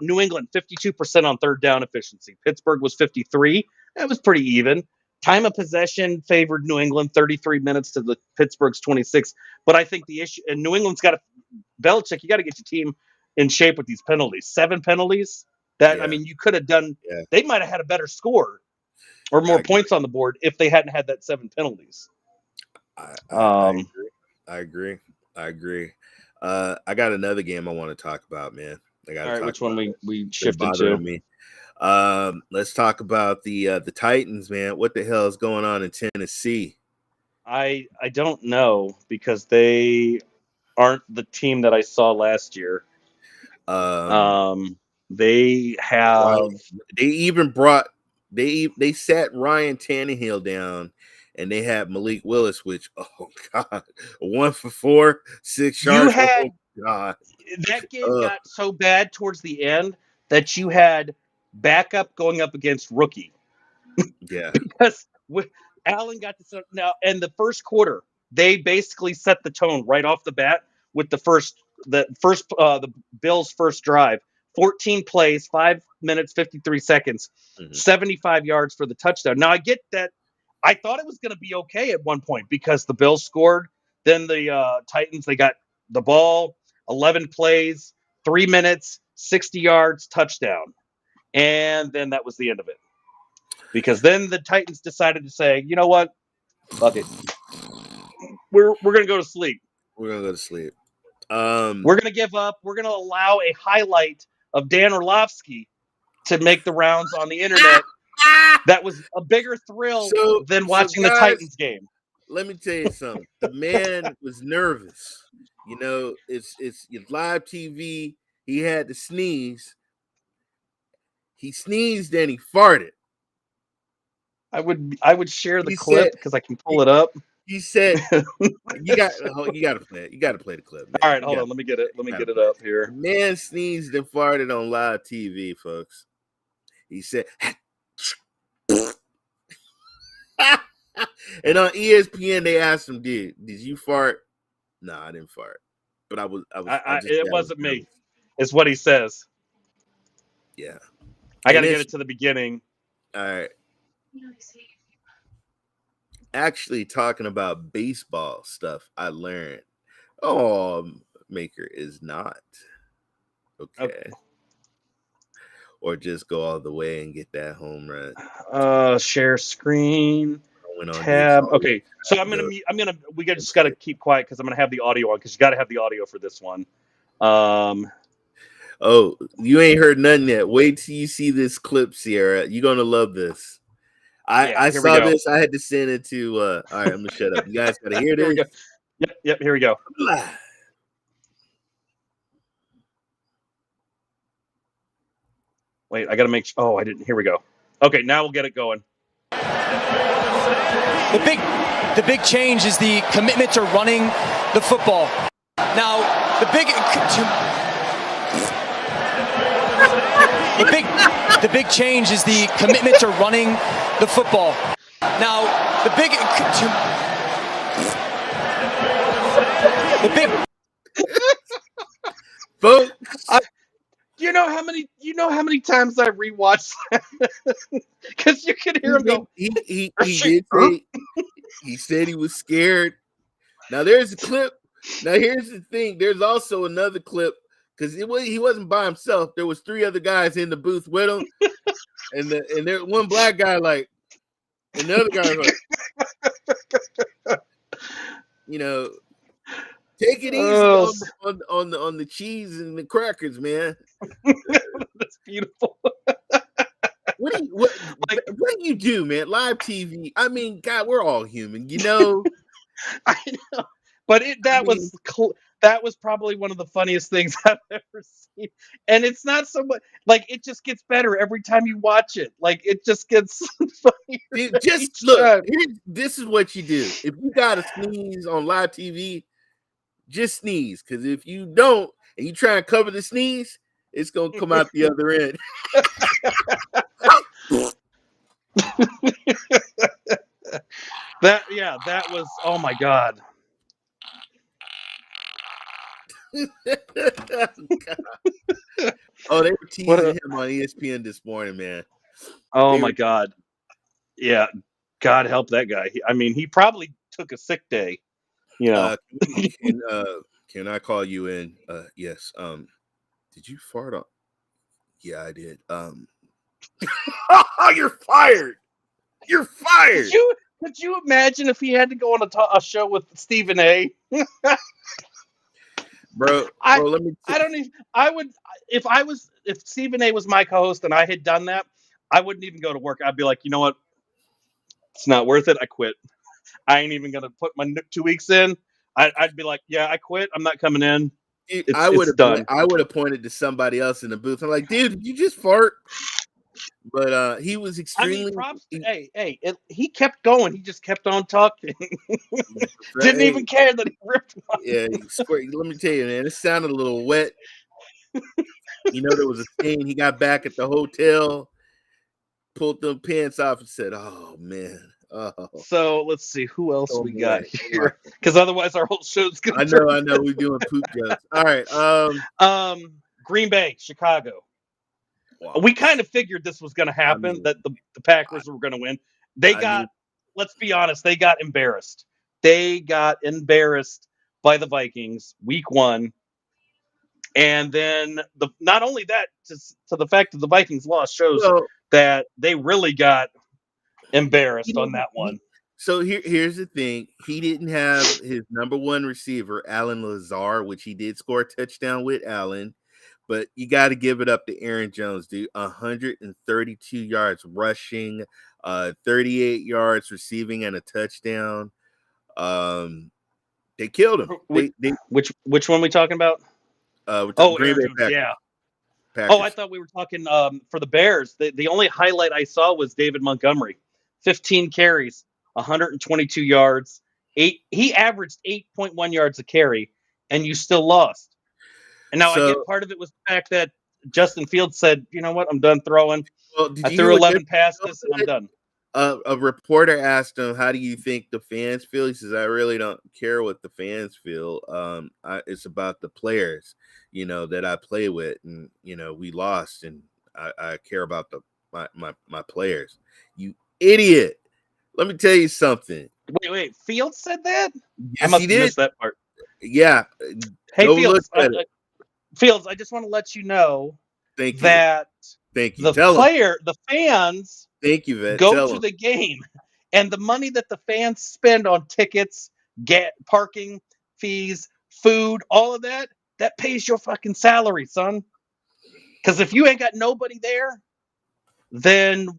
New England 52% on third down efficiency. Pittsburgh was 53. That was pretty even. Time of possession favored New England, 33 minutes to the Pittsburgh's 26. But I think the issue, and New England's got Belichick, you got to get your team in shape with these penalties. 7 penalties. That, I mean, you could have done. Yeah. They might have had a better score or more points on the board if they hadn't had that 7 penalties. I agree. I got another game I want to talk about, man. All right, which one we shifted to? Me. Let's talk about the Titans, man. What the hell is going on in Tennessee? I don't know, because they aren't the team that I saw last year. They have. They even brought. They sat Ryan Tannehill down, and they had Malik Willis, which, oh god, 1 for 4, 6 yards. Oh god, that game got so bad towards the end that you had backup going up against rookie. Yeah, because Allen got to now, and the first quarter they basically set the tone right off the bat with the Bills' first drive. 14 plays, 5 minutes, 53 seconds, 75 yards for the touchdown. Now, I get that. I thought it was going to be okay at one point because the Bills scored. Then the Titans, they got the ball, 11 plays, 3 minutes, 60 yards, touchdown. And then that was the end of it. Because then the Titans decided to say, you know what? Fuck it. We're going to go to sleep. We're going to go to sleep. We're going to give up. We're going to allow a highlight of Dan Orlovsky to make the rounds on the internet. That was a bigger thrill than watching the Titans game. Let me tell you something. The man was nervous. You know, it's live TV. He had to sneeze. He sneezed and he farted. I would share the clip because I can pull it up. He said, "You got to play it. You got to play the clip." Man. All right, hold on. Let me get it. Let me get it up here. Man sneezed and farted on live TV, folks. He said, and on ESPN they asked him, "Did you fart?" No, I didn't fart, but it wasn't me. It's what he says. Yeah, I got to get it to the beginning. All right. Actually, talking about baseball stuff, I learned. Maker is not okay. Or just go all the way and get that home run. Share screen. Tab. Okay, so we just got to keep quiet because I'm gonna have the audio on because you got to have the audio for this one. Oh, you ain't heard nothing yet. Wait till you see this clip, Sierra. You're gonna love this. I saw this. I had to send it to. All right, I'm gonna shut up. You guys gotta hear this. Yep. Here we go. Wait, I gotta make. Oh, I didn't. Here we go. Okay, now we'll get it going. The big change is the commitment to running the football. Now, the big change is the commitment to running the football. Now, the big folks. You know how many times I rewatched that? Because you can hear him go. He did say he said he was scared. Now there's a clip. Now here's the thing. There's also another clip because he wasn't by himself. There was 3 other guys in the booth with him, and there one black guy like, and the other guy like, you know. Take it easy on the cheese and the crackers, man. That's beautiful. What do you do, man? Live TV. I mean, God, we're all human, you know. I know, but that was probably one of the funniest things I've ever seen. And it's not so much like it just gets better every time you watch it. Like it just gets funnier. Dude, just look. This is what you do. If you got a sneeze on live TV. Just sneeze, because if you don't and you try and cover the sneeze, it's gonna come out the other end. That was oh my god. Oh, they were teasing him on ESPN this morning, man. Oh my god. Yeah. God help that guy. He probably took a sick day. You know, Can I call you in? Yes. Did you fart on? Yeah, I did. You're fired. You're fired. Could you imagine if he had to go on a show with Stephen A? Bro, let me. I don't even. I would if Stephen A was my co-host and I had done that, I wouldn't even go to work. I'd be like, you know what? It's not worth it. I quit. I ain't even gonna put my 2 weeks in. I'd be like, yeah, I quit. I'm not coming in. I would have done. I would have pointed to somebody else in the booth. I'm like, dude, did you just fart? But he was extremely. He kept going. He just kept on talking. Didn't even care that he ripped one. Yeah, let me tell you, man, it sounded a little wet. There was a stain. He got back at the hotel, pulled them pants off, and said, "Oh man." Oh. So let's see who else we got here, because otherwise our whole show's gonna. I know. We're doing poop jokes. All right. Green Bay, Chicago. Wow. We kind of figured this was going to happen, that the Packers were going to win. Let's be honest, they got embarrassed. They got embarrassed by the Vikings week 1. And then not only that, to the fact that the Vikings lost shows that they really got embarrassed on that one. So here's the thing. He didn't have his number 1 receiver, Allen Lazard, which he did score a touchdown with Allen. But you got to give it up to Aaron Jones, dude. 132 yards rushing, 38 yards receiving, and a touchdown. They killed him. Which one we talking about? Green Bay Packers. Yeah. Packers. Oh, I thought we were talking for the Bears. The only highlight I saw was David Montgomery, 15 carries, 122 yards. He averaged 8.1 yards a carry, and you still lost. And now I get part of it was the fact that Justin Fields said, you know what, I'm done throwing. Well, I threw 11 passes and I'm done. A reporter asked him, how do you think the fans feel? He says, I really don't care what the fans feel. It's about the players, that I play with. And, we lost, and I care about my players. You idiot. Let me tell you something. Wait. Fields said that? Yes, I must he have did. missed that part. Yeah. Hey, Fields, I just want to let you know that the fans Thank you, Vet. go to the game, and the money that the fans spend on tickets, parking fees, food, all of that pays your fucking salary, son. Because if you ain't got nobody there, then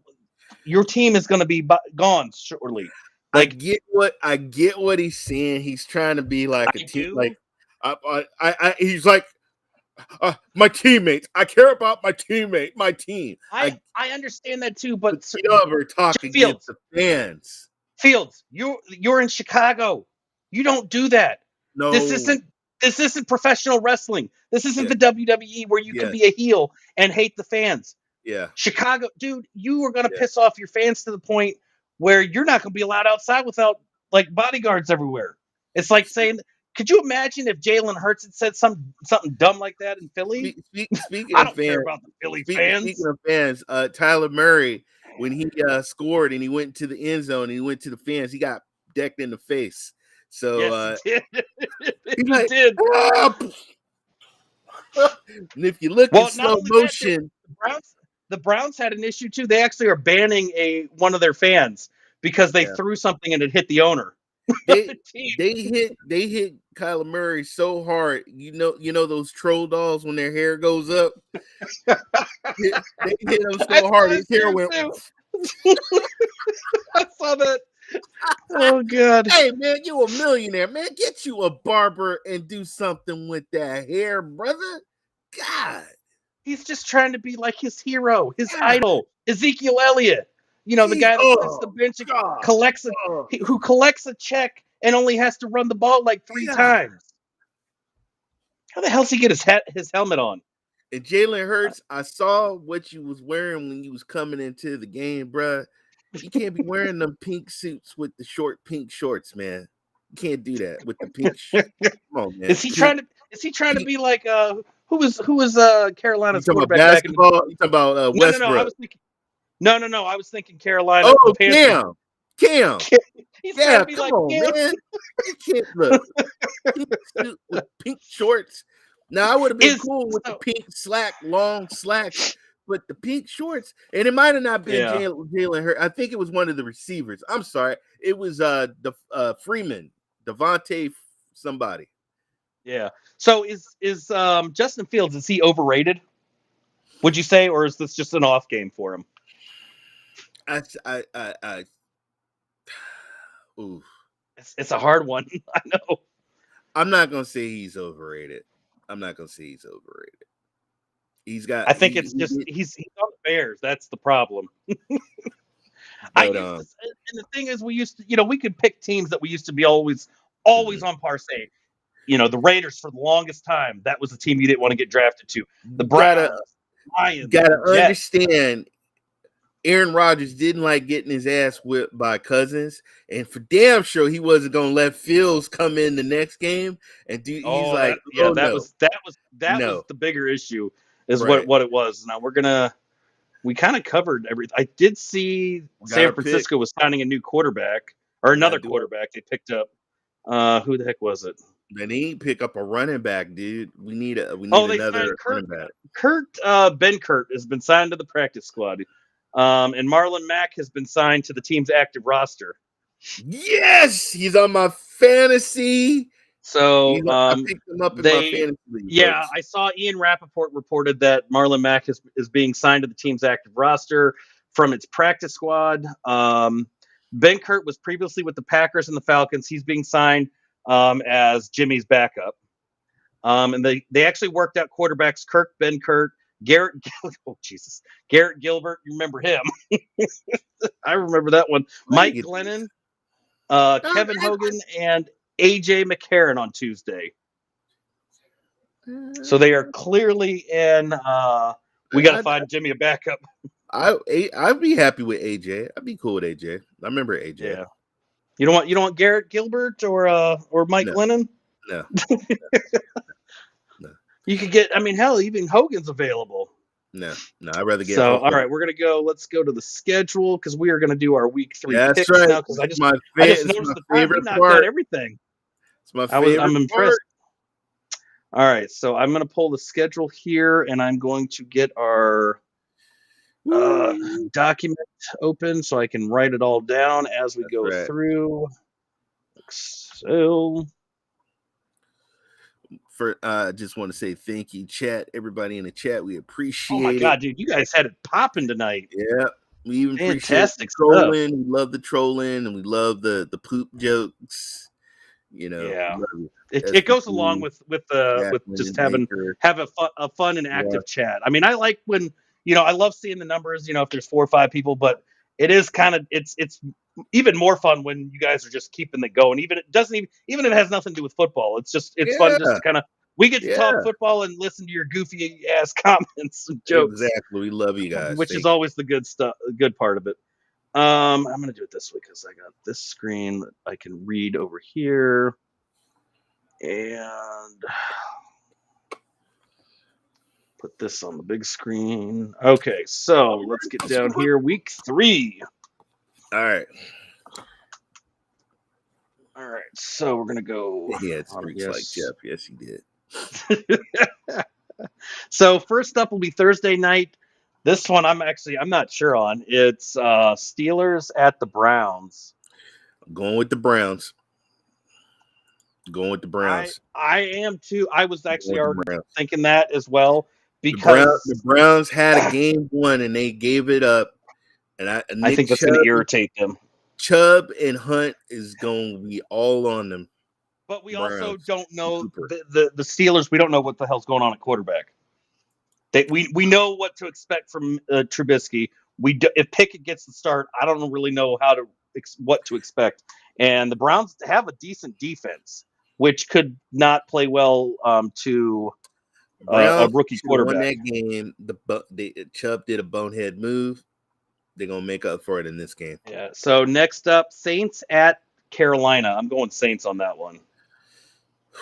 your team is going to be gone shortly. Like, I get what he's saying. He's trying to be like a team. Like, he's like, my teammates. I care about my teammate, my team. I understand that too, but you never talk against the fans. Fields, you're in Chicago. You don't do that. No, this isn't professional wrestling. This isn't the WWE where you can be a heel and hate the fans. Yeah, Chicago, dude, you are gonna piss off your fans to the point where you're not gonna be allowed outside without like bodyguards everywhere. It's like saying. Could you imagine if Jalen Hurts had said something dumb like that in Philly? Speaking I of don't fans, care about the Philly fans. Speaking of fans, Tyler Murray, when he scored and he went to the end zone and he went to the fans, he got decked in the face. So yes, he did. he did. And if you look in slow motion, the Browns had an issue too. They actually are banning one of their fans because they threw something and it hit the owner. They hit Kyler Murray so hard. You know those troll dolls when their hair goes up. They hit him so hard his hair went. I saw that. Oh God! Hey man, you a millionaire, man. Get you a barber and do something with that hair, brother. God, he's just trying to be like his hero, his idol, Ezekiel Elliott. The guy that sits the bench and who collects a check and only has to run the ball like 3 times. How the hell does he get his helmet on? And Jalen Hurts, I saw what you was wearing when you was coming into the game, bruh. You can't be wearing them pink suits with the short pink shorts, man. You can't do that with the pink shorts. Come on, man. Is he trying to be like who was Carolina's quarterback? Basketball? You talking about Westbrook? No, I was thinking Carolina. Oh, damn. Cam. He's Yeah, trying to be come like on, Cam. man. You can't look. Pink suit with pink shorts. Now I would have been cool with the pink long slacks, but the pink shorts, and it might have not been Jalen Hurts. I think it was one of the receivers. I'm sorry, it was the Freeman, Devontae, somebody. Yeah. So is Justin Fields, is he overrated? Would you say, or is this just an off game for him? Ooh. It's a hard one. I know. I'm not gonna say he's overrated. He's got. I think he's on the Bears. That's the problem. But, and the thing is, we used to, we could pick teams that we used to be always on par saying. The Raiders for the longest time, that was the team you didn't want to get drafted to. The Browns, Lions. Gotta understand, Aaron Rodgers didn't like getting his ass whipped by Cousins, and for damn sure he wasn't gonna let Fields come in the next game and do. That was the bigger issue, is what it was. Now we kind of covered everything. I did see San Francisco was signing a new quarterback or another quarterback they picked up. Who the heck was it? They need to pick up a running back, dude. We need another running back. Ben Kurt has been signed to the practice squad. And Marlon Mack has been signed to the team's active roster. Yes, he's on my fantasy. So I picked him up in my fantasy league. Yeah, I saw Ian Rappaport reported that Marlon Mack is being signed to the team's active roster from its practice squad. Ben Kurt was previously with the Packers and the Falcons. He's being signed as Jimmy's backup. And they actually worked out quarterbacks Ben Kurt, Garrett Gilbert. You remember him? I remember that one. Mike Glennon, Kevin Hogan, and AJ McCarron on Tuesday. So they are clearly in. We got to find Jimmy a backup. I'd be happy with AJ. I'd be cool with AJ. I remember AJ. Yeah. You don't want Garrett Gilbert or Mike Glennon? No. You could get. I mean, hell, even Hogan's available. No. I'd rather get. So, all right, we're gonna go. Let's go to the schedule because we are gonna do our week 3 picks right. now. Because I just noticed the favorite part. Everything. It's my favorite. I'm impressed. All right, so I'm gonna pull the schedule here, and I'm going to get our document open so I can write it all down as we go through. Excel. I just want to say thank you, chat. Everybody in the chat, we appreciate it. Oh my god, dude, you guys had it popping tonight. Yeah, we even appreciate the trolling. We love the trolling, and we love the poop jokes. Yeah, it goes along with just having a fun and active chat. I mean, I like when I love seeing the numbers. If there's 4 or 5 people, but it is kind of it's even more fun when you guys are just keeping it going. Even if it has nothing to do with football. It's fun just to kind of we get to talk football and listen to your goofy ass comments and jokes. Exactly, we love you guys, which is always the good stuff, the good part of it. I'm gonna do it this way because I got this screen that I can read over here, and put this on the big screen. Okay, so let's get down here. Week 3. All right. So we're gonna go. He had streaks like Jeff. Yes, he did. So first up will be Thursday night. This one I'm not sure on. It's Steelers at the Browns. I'm going with the Browns. I am too. I was actually already thinking that as well because the Browns had a game 1 and they gave it up, and I think that's going to irritate them. Chubb and Hunt is going to be all on them. But we also don't know the Steelers. We don't know what the hell's going on at quarterback. We know what to expect from Trubisky. If Pickett gets the start, I don't really know what to expect. And the Browns have a decent defense, which could not play well to a rookie quarterback. In that game, Chubb did a bonehead move. They're going to make up for it in this game. Yeah. So next up, Saints at Carolina. I'm going Saints on that one.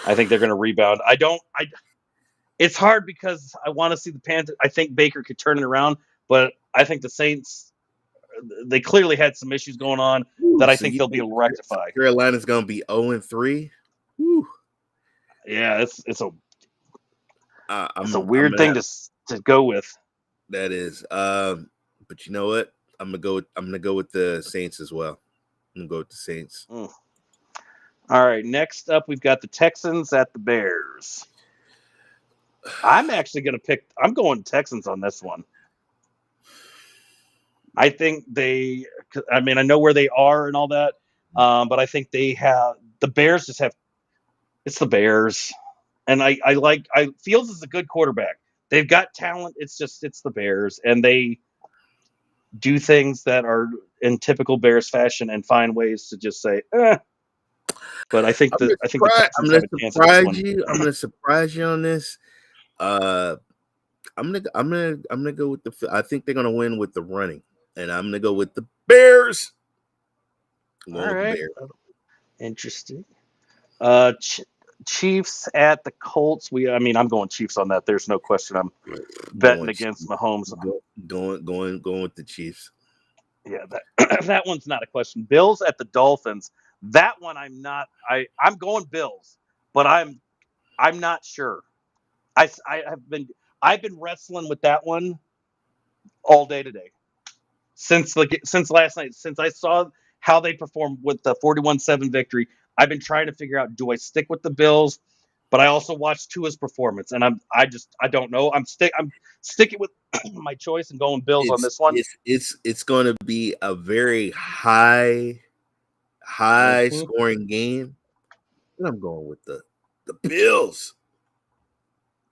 I think they're going to rebound. It's hard because I want to see the Panthers. I think Baker could turn it around, but I think the Saints they clearly had some issues going on that I think they'll be able to rectify. Carolina's going to be 0-3. Whew. Yeah, it's a weird thing to go with. That is. But you know what? I'm gonna go with the Saints as well. I'm gonna go with the Saints. All right. Next up, we've got the Texans at the Bears. I'm actually I'm going Texans on this one. I think I know where they are and all that, but I think the Bears just have. It's the Bears, and Fields is a good quarterback. They've got talent. It's the Bears, and they do things that are in typical Bears fashion and find ways to just say, eh. But I think the Texans have a chance to win. I'm gonna surprise you on this. I'm gonna go with I think they're gonna win with the running, and I'm gonna go with the Bears. All right. Interesting. Chiefs at the Colts. I'm going Chiefs on that. There's no question. I'm betting against Mahomes. Going with the Chiefs. Yeah, that one's not a question. Bills at the Dolphins. That one I'm not. I'm going Bills, but I'm not sure. I've been wrestling with that one all day today since last night. Since I saw how they performed with the 41-7 victory, I've been trying to figure out, do I stick with the Bills? But I also watched Tua's performance, and I don't know. I'm sticking with my choice and going Bills on this one. It's going to be a very high scoring game, and I'm going with the Bills.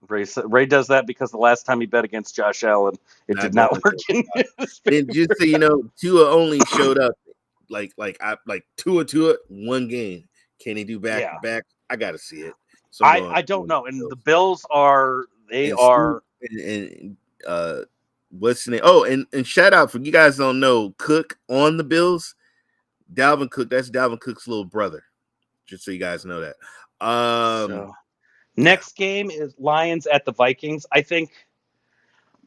Ray does that because the last time he bet against Josh Allen, it did not work. And just so you know, Tua only showed up like Tua one game. Can he do back to back? I got to see it. So I don't know. And the Bills are what's the name? Oh, and shout out for you guys don't know Cook on the Bills. Dalvin Cook, that's Dalvin Cook's little brother. Just so you guys know that. Next game is Lions at the Vikings. I think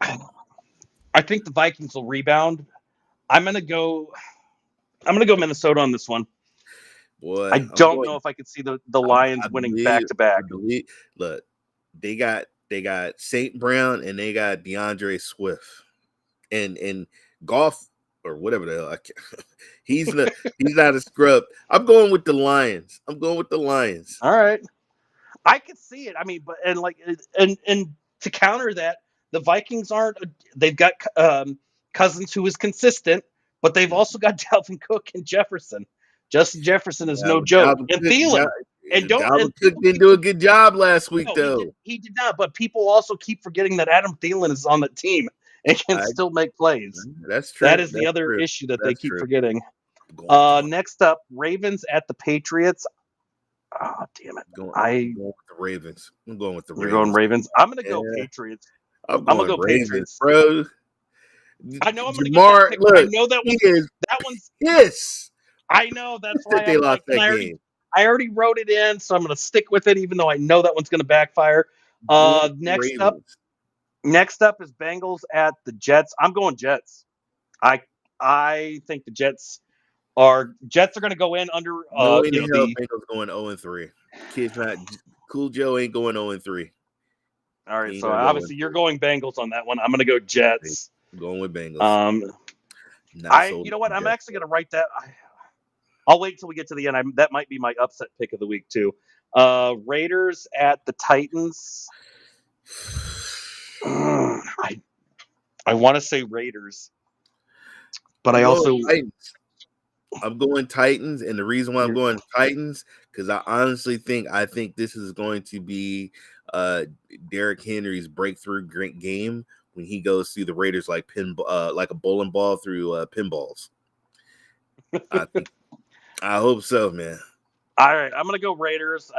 the Vikings will rebound. I'm gonna go Minnesota on this one. Boy, I don't know if I could see the Lions winning back to back. Look, they got St. Brown and they got DeAndre Swift and Goff or whatever the hell. He's not a scrub. I'm going with the Lions. All right. I could see it. I mean, but and to counter that, the Vikings they've got Cousins who is consistent, but they've also got Dalvin Cook and Jefferson. Justin Jefferson is no joke. And Thielen. Dalvin Cook didn't do a good job last week, though. He did not, but people also keep forgetting that Adam Thielen is on the team and can still make plays. That's true. That is the other issue that they keep forgetting. Next up, Ravens at the Patriots. Oh, damn it. I'm going with the Ravens. I'm going with the Ravens. You're going Ravens? I'm going to go Patriots. I'm going to go Ravens, Patriots, bro. I know I'm going to get that pick. I know that one's yes. I know that's why they lost that game. I already wrote it in, so I'm going to stick with it, even though I know that one's going to backfire. Next up is Bengals at the Jets. I'm going Jets. I think the Jets are going to go in under. Bengals going 0-3. Kids not Cool Joe ain't going 0-3. All right, so obviously you're going Bengals on that one. I'm going to go Jets. I'm going with Bengals. You know what? I'm actually going to write that. I'll wait till we get to the end. That might be my upset pick of the week too. Raiders at the Titans. I want to say Raiders, but I'm going Titans, and the reason why I'm going Titans because I think this is going to be Derrick Henry's breakthrough great game when he goes through the Raiders like a bowling ball through pinballs. I hope so, man. All right, I'm gonna go Raiders.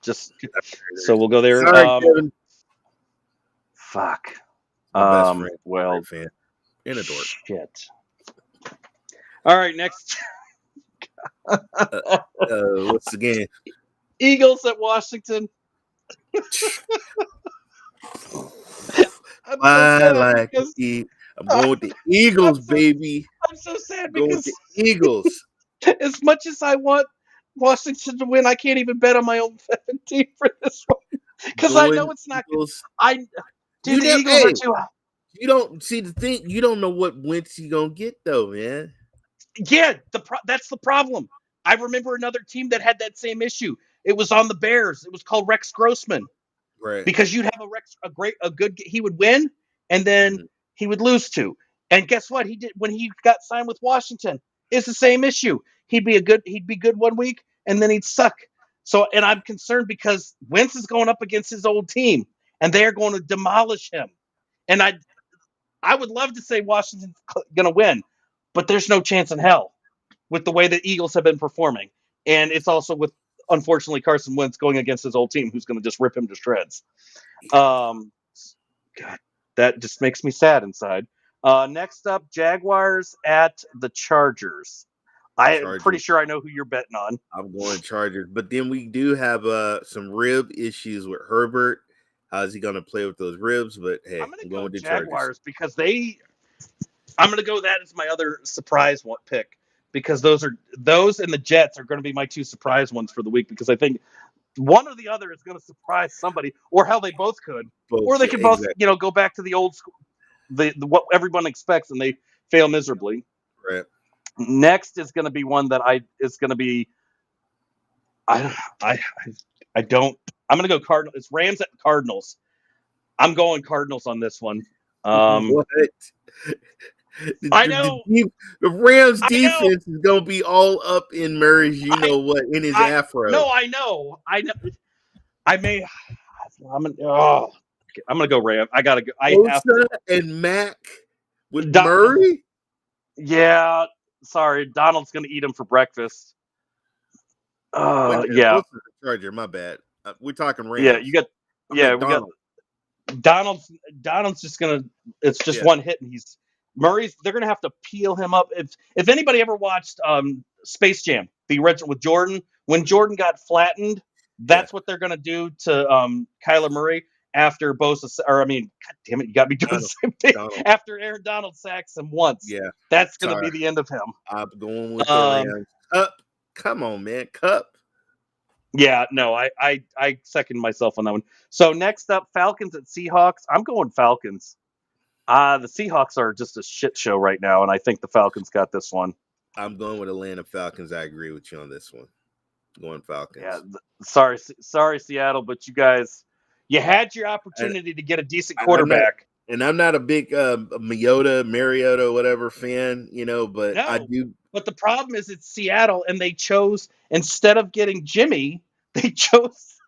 So we'll go there. Sorry, Kevin. Fuck. Well, fan. In a dork. Shit. All right, next. What's the game? Eagles at Washington. I'm going with the Eagles, baby. I'm so sad Going with because the Eagles. as much as I want Washington to win, I can't even bet on my own team for this one because I know Going it's not. Eagles. Dude, the never, Eagles are too. You don't see the thing. You don't know what wins you gonna get though, man. Yeah, that's the problem. I remember another team that had that same issue. It was on the Bears. It was called Rex Grossman Right. because you'd have he would win and then he would lose too. And guess what? He did when he got signed with Washington. It's the same issue. He'd be good one week and then he'd suck. So, and I'm concerned because Wentz is going up against his old team and they are going to demolish him. And I would love to say Washington's going to win, but there's no chance in hell with the way the Eagles have been performing. And it's also with, unfortunately, Carson Wentz going against his old team who's going to just rip him to shreds. God, that just makes me sad inside. Next up, Jaguars at the Chargers. I'm pretty sure I know who you're betting on. I'm going Chargers. But then we do have some rib issues with Herbert. How's he going to play with those ribs? But hey, I'm going to go with the Jaguars Chargers because I'm going to go that as my other surprise pick because those and the Jets are going to be my two surprise ones for the week because I think one or the other is going to surprise somebody, or hell, they both could, or they could both, go back to the old school, what everyone expects, and they fail miserably. Right. Next is going to be one that is going to be. I don't. I'm going to go Cardinals. It's Rams at Cardinals. I'm going Cardinals on this one. What? I know the Rams defense is gonna be all up in Murray's, in his afro. No, I know. I'm gonna go Ram. I gotta go. Osa and Mac with Murray. Yeah, sorry, Donald's gonna eat him for breakfast. Yeah, Charger. My bad. We're talking Rams. Yeah, you got. We got Donald's just gonna. It's just one hit, and Murray's. They're gonna have to peel him up. If anybody ever watched Space Jam, the original with Jordan, when Jordan got flattened, that's what they're gonna do to Kyler Murray after Bosa. Or I mean, God damn it, you got me doing the same thing after Aaron Donald sacks him once. Yeah, that's gonna be the end of him. I'm going with the Rams. Cup, come on, man, Cup. Yeah, no, I second myself on that one. So next up, Falcons at Seahawks. I'm going Falcons. The Seahawks are just a shit show right now, and I think the Falcons got this one. I'm going with Atlanta Falcons. I agree with you on this one. Going Falcons. Yeah, sorry, Seattle, but you guys, you had your opportunity to get a decent quarterback. I'm not a big Mariota, whatever fan, but I do. But the problem is it's Seattle, and they chose, instead of getting Jimmy, they chose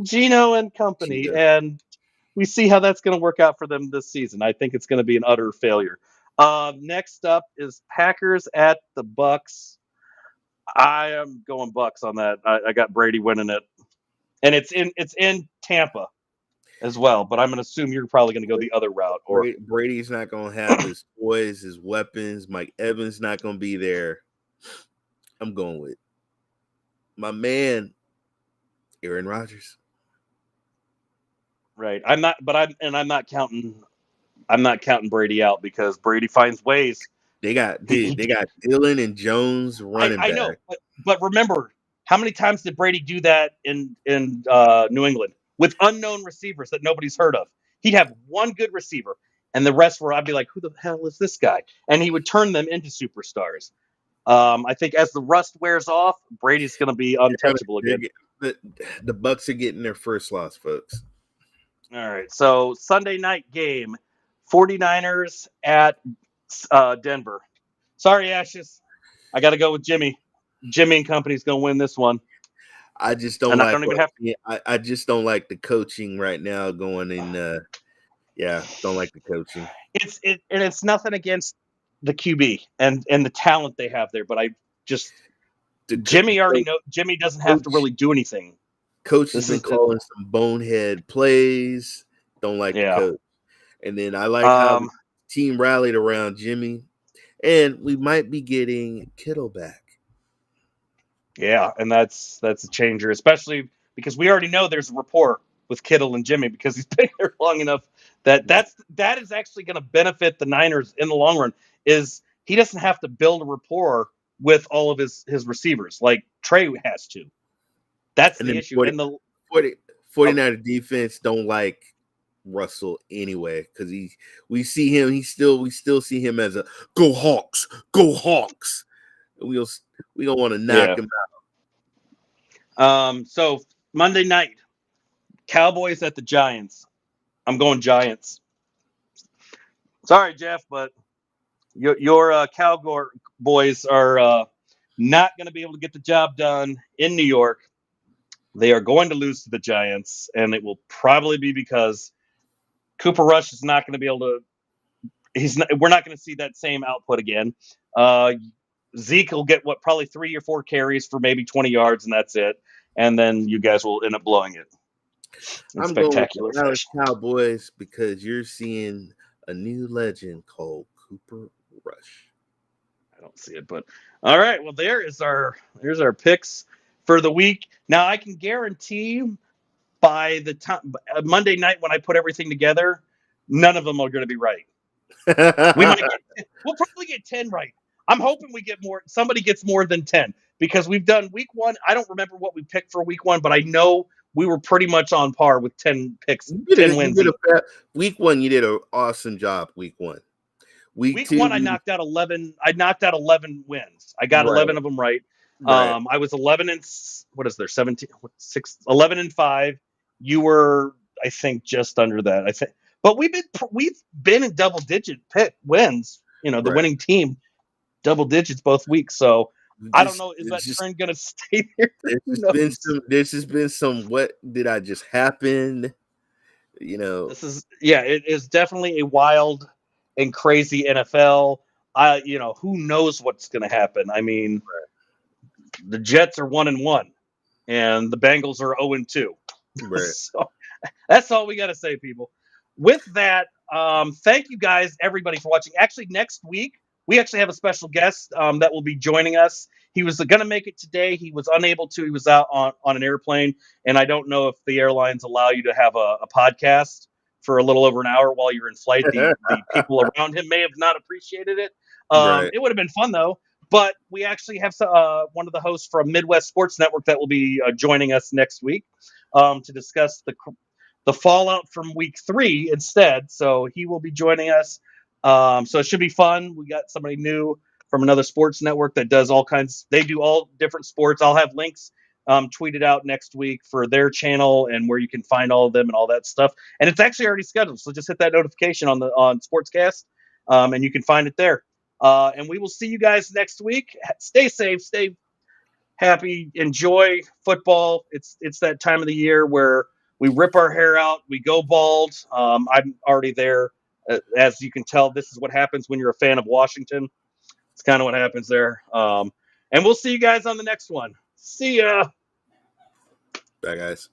Geno and company, and we see how that's going to work out for them this season. I think it's going to be an utter failure. Next up is Packers at the Bucks. I am going Bucks on that. I got Brady winning it, and it's in Tampa as well. But I'm going to assume you're probably going to go the other route. Or Brady's not going to have his toys, his weapons. Mike Evans not going to be there. I'm going with my man, Aaron Rodgers. Right. I'm not counting Brady out because Brady finds ways. They got Dillon and Jones running back. I know, but remember, how many times did Brady do that in New England with unknown receivers that nobody's heard of? He'd have one good receiver, and the rest I'd be like, who the hell is this guy? And he would turn them into superstars. I think as the rust wears off, Brady's going to be untouchable again. The Bucks are getting their first loss, folks. All right, so Sunday night game, 49ers at Denver. Sorry, Ashes. I got to go with Jimmy. Jimmy and company's going to win this one. I just don't I just don't like the coaching right now going in. Don't like the coaching. It's nothing against the QB and the talent they have there, but Jimmy doesn't have to really do anything. Coach has been calling some bonehead plays. Don't like the coach. And then I like how the team rallied around Jimmy. And we might be getting Kittle back. Yeah, and that's a changer, especially because we already know there's a rapport with Kittle and Jimmy because he's been there long enough that is actually going to benefit the Niners in the long run. Is he doesn't have to build a rapport with all of his receivers like Trey has to. That's the issue. 49er defense don't like Russell anyway because we still see him as a go Hawks. We don't want to knock him out. So Monday night, Cowboys at the Giants. I'm going Giants. Sorry, Jeff, but your Cowboys are not going to be able to get the job done in New York. They are going to lose to the Giants, and it will probably be because Cooper Rush is not going to be able to. We're not going to see that same output again. Zeke will get probably 3 or 4 carries for maybe 20 yards, and that's it. And then you guys will end up blowing it. I'm spectacular going with the Cowboys because you're seeing a new legend called Cooper Rush. I don't see it, but all right. Well, here's our picks for the week. Now I can guarantee you by the time Monday night when I put everything together, none of them are going to be right. We'll probably get 10 right. I'm hoping we get more. Somebody gets more than 10 because we've done week 1. I don't remember what we picked for week 1, but I know we were pretty much on par with 10 picks, 10 wins. Week 1, you did an awesome job. Week 1. Week 2, 1, I knocked out 11. I knocked out 11 wins. I got 11 of them right. I was 11 and 11 and 5. You were, I think, just under that. I think, but we've been in double-digit wins. The winning team, double digits both weeks. So I don't know. Is that trend going to stay there? There's just been some. What did I just happen? This is It is definitely a wild and crazy NFL. Who knows what's going to happen? I mean, the Jets are 1-1, and the Bengals are 0-2. Right. So that's all we got to say, people. With that, thank you guys, everybody, for watching. Actually, next week, we actually have a special guest that will be joining us. He was going to make it today. He was unable to. He was out on an airplane, and I don't know if the airlines allow you to have a podcast for a little over an hour while you're in flight. The people around him may have not appreciated it. It would have been fun, though. But we actually have one of the hosts from Midwest Sports Network that will be joining us next week to discuss the fallout from week 3 instead. So he will be joining us. So it should be fun. We got somebody new from another sports network that does all kinds. They do all different sports. I'll have links tweeted out next week for their channel and where you can find all of them and all that stuff. And it's actually already scheduled. So just hit that notification on Sportscast and you can find it there. And we will see you guys next week. Stay safe, stay happy, enjoy football. It's that time of the year where we rip our hair out, we go bald. I'm already there. As you can tell, this is what happens when you're a fan of Washington. It's kind of what happens there. And we'll see you guys on the next one. See ya. Bye, guys.